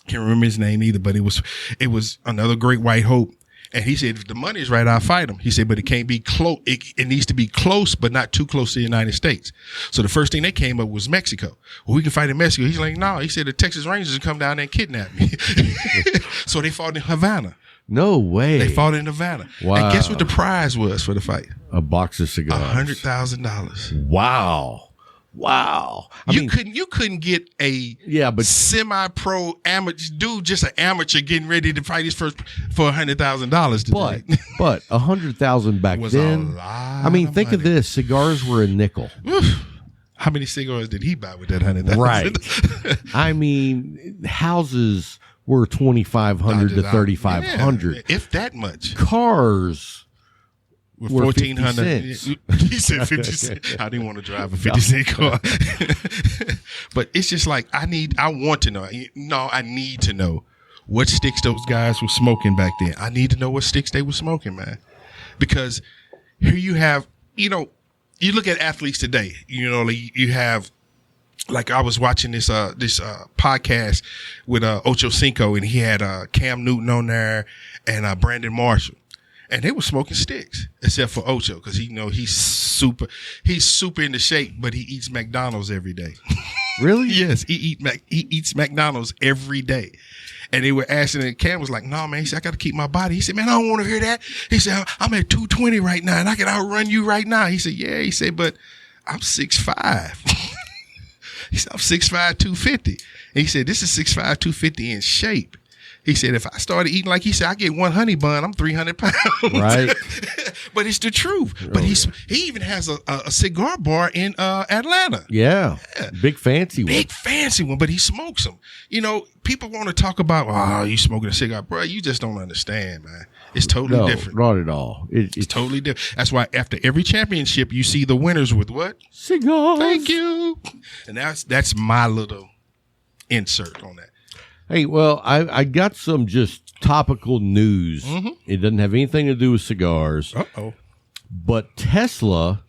Can't remember his name either, but it was another great white hope. And he said, if the money is right, I'll fight him. He said, but it can't be close. It needs to be close, but not too close to the United States. So the first thing they came up was Mexico. Well, we can fight in Mexico. He's like, no. He said, the Texas Rangers will come down there and kidnap me. So they fought in Havana. No way. They fought in Havana. Wow. And guess what the prize was for the fight? A box of cigars. $100,000. Wow. You couldn't get a semi-pro amateur dude, just an amateur getting ready to fight his first for $100,000 today. But $100,000 back was then. A lot I mean, of think of money. this: cigars were a nickel. How many cigars did he buy with that $100,000? Right. I mean, houses were $2,500 to $3,500. Yeah, if that much. Cars were 1,400. 50 cents. He said 50 cents. I didn't want to drive a 50-cent car. But it's just like, I need to know what sticks those guys were smoking back then. I need to know what sticks they were smoking, man. Because here you have, you look at athletes today, you have, like I was watching this podcast with Ocho Cinco, and he had Cam Newton on there and Brandon Marshall. And they were smoking sticks, except for Ocho, because he's super into shape, but he eats McDonald's every day. Really? Yes, he eats McDonald's every day. And they were asking, and Cam was like, "No, man." He said, "I got to keep my body." He said, "Man, I don't want to hear that." He said, "I'm at 220 right now, and I can outrun you right now." He said, "Yeah." He said, "But I'm 6'5". He said, "I'm 6'5", 250. And he said, "This is 6'5", 250 in shape." He said, if I started eating like he said, I get one honey bun, I'm 300 pounds. Right. But it's the truth. But he even has a cigar bar in Atlanta. Yeah. Big fancy one, but he smokes them. People want to talk about, oh, you smoking a cigar. Bro, you just don't understand, man. It's totally different. Not at all. It's totally different. That's why after every championship, you see the winners with what? Cigars. Thank you. And that's my little insert on that. Hey, well, I got some just topical news. Mm-hmm. It doesn't have anything to do with cigars. Uh-oh. But Tesla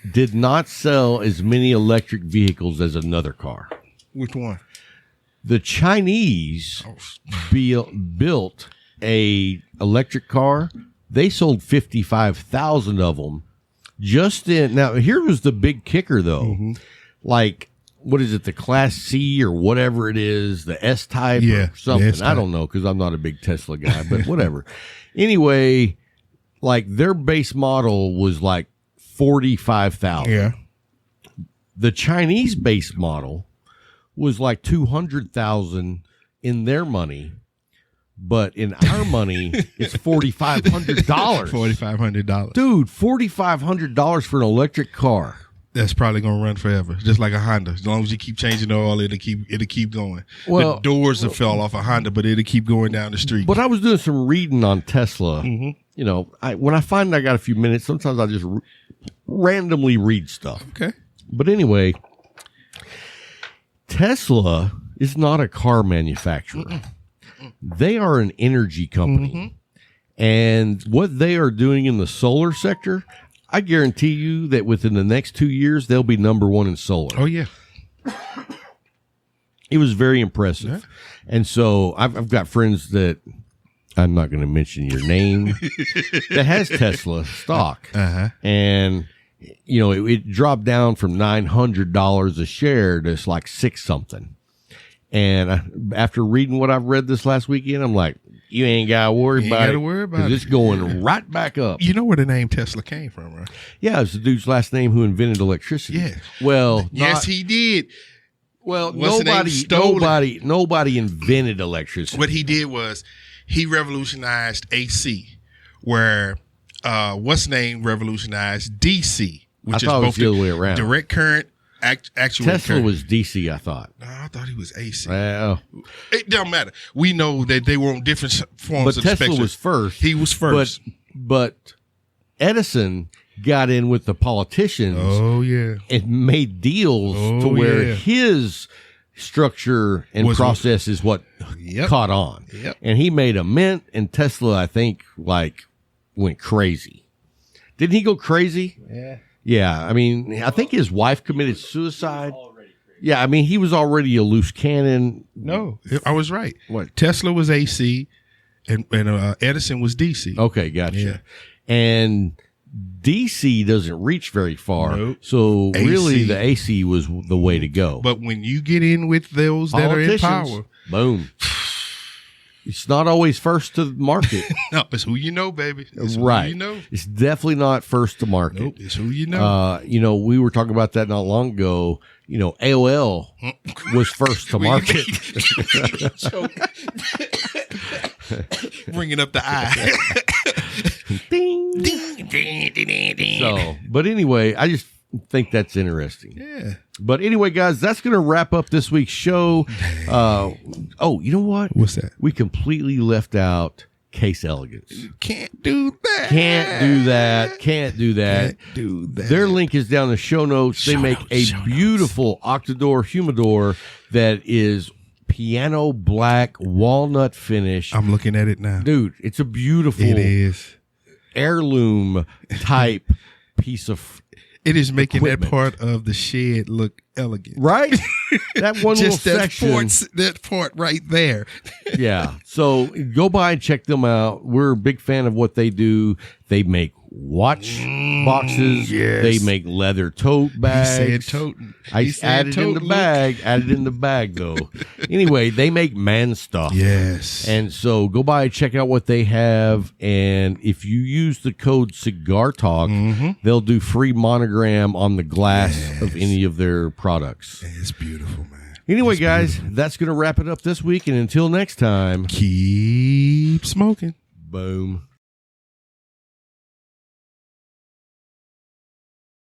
did not sell as many electric vehicles as another car. Which one? The Chinese built a electric car. They sold 55,000 of them. Now, here was the big kicker, though. Mm-hmm. Like, what is it, the Class C or whatever it is, the S-Type or something? I don't know, because I'm not a big Tesla guy, but whatever. Anyway, like their base model was like 45,000. Yeah. The Chinese base model was like 200,000 in their money, but in our money, it's $4,500. $4,500. Dude, $4,500 for an electric car. That's probably gonna run forever, just like a Honda. As long as you keep changing the oil, it'll keep going. Well, the doors will fall off a Honda, but it'll keep going down the street. But I was doing some reading on Tesla. Mm-hmm. When I find I got a few minutes, sometimes I just randomly read stuff. Okay. But anyway, Tesla is not a car manufacturer. They are an energy company. Mm-hmm. And what they are doing in the solar sector, I guarantee you that within the next 2 years, they'll be number one in solar. Oh, yeah. It was very impressive. Yeah. And so I've got friends that, I'm not going to mention your name, that has Tesla stock. Uh-huh. And, it dropped down from $900 a share to like $6 something. And after reading what I've read this last weekend, I'm like, you ain't got to worry about it. Because it's going right back up. You know where the name Tesla came from, right? Yeah, it's the dude's last name who invented electricity. Yeah. Well, yes, he did. Well, nobody invented electricity. What he did was he revolutionized AC, where what's name revolutionized DC, which is both the other way around. Direct current. Actual Tesla current. was DC, I thought. No, I thought he was AC. Well, it don't matter. We know that they were on different forms of Tesla spectrum. was first. He was first. But Edison got in with the politicians. Oh, yeah. And made deals to where his structure and process is what caught on. Yep. And he made a mint, and Tesla, I think, went crazy. Didn't he go crazy? Yeah. Yeah, I mean, I think his wife committed suicide. Yeah, I mean, he was already a loose cannon. No, I was right. What? Tesla was AC, and Edison was DC. Okay, gotcha. Yeah. And DC doesn't reach very far. Nope. So really AC. the AC was the way to go. But when you get in with those that are in power, boom. It's not always first to market. no, it's who you know, baby. It's Right. Who you know. It's definitely not first to market. Nope, it's who you know. We were talking about that not long ago. AOL was first to market. Bringing up the eye. Ding. So, but anyway, I just think that's interesting. Yeah. But anyway, guys, that's going to wrap up this week's show. You know what? What's that? We completely left out Case Elegance. Can't do that. Can't do that. Can't do that. Can't do that. Their link is down in the show notes. They make a beautiful Octador humidor that is piano black walnut finish. I'm looking at it now. Dude, it's a beautiful It is. heirloom type piece of It is making equipment. that part of the shed look elegant. right. That one Just little that section. that part right there. Yeah. So go by and check them out. We're a big fan of what they do. They make watch boxes. yes. They make leather tote bags. He said toting. I He said added in the toting. bag. Added in the bag though. Anyway, they make man stuff. Yes. And so go by and check out what they have. And if you use the code Cigar Talk, they'll do free monogram on the glass of any of their products. It's beautiful, man. Anyway, It's guys, beautiful. that's going to wrap it up this week. And until next time, Keep smoking. boom.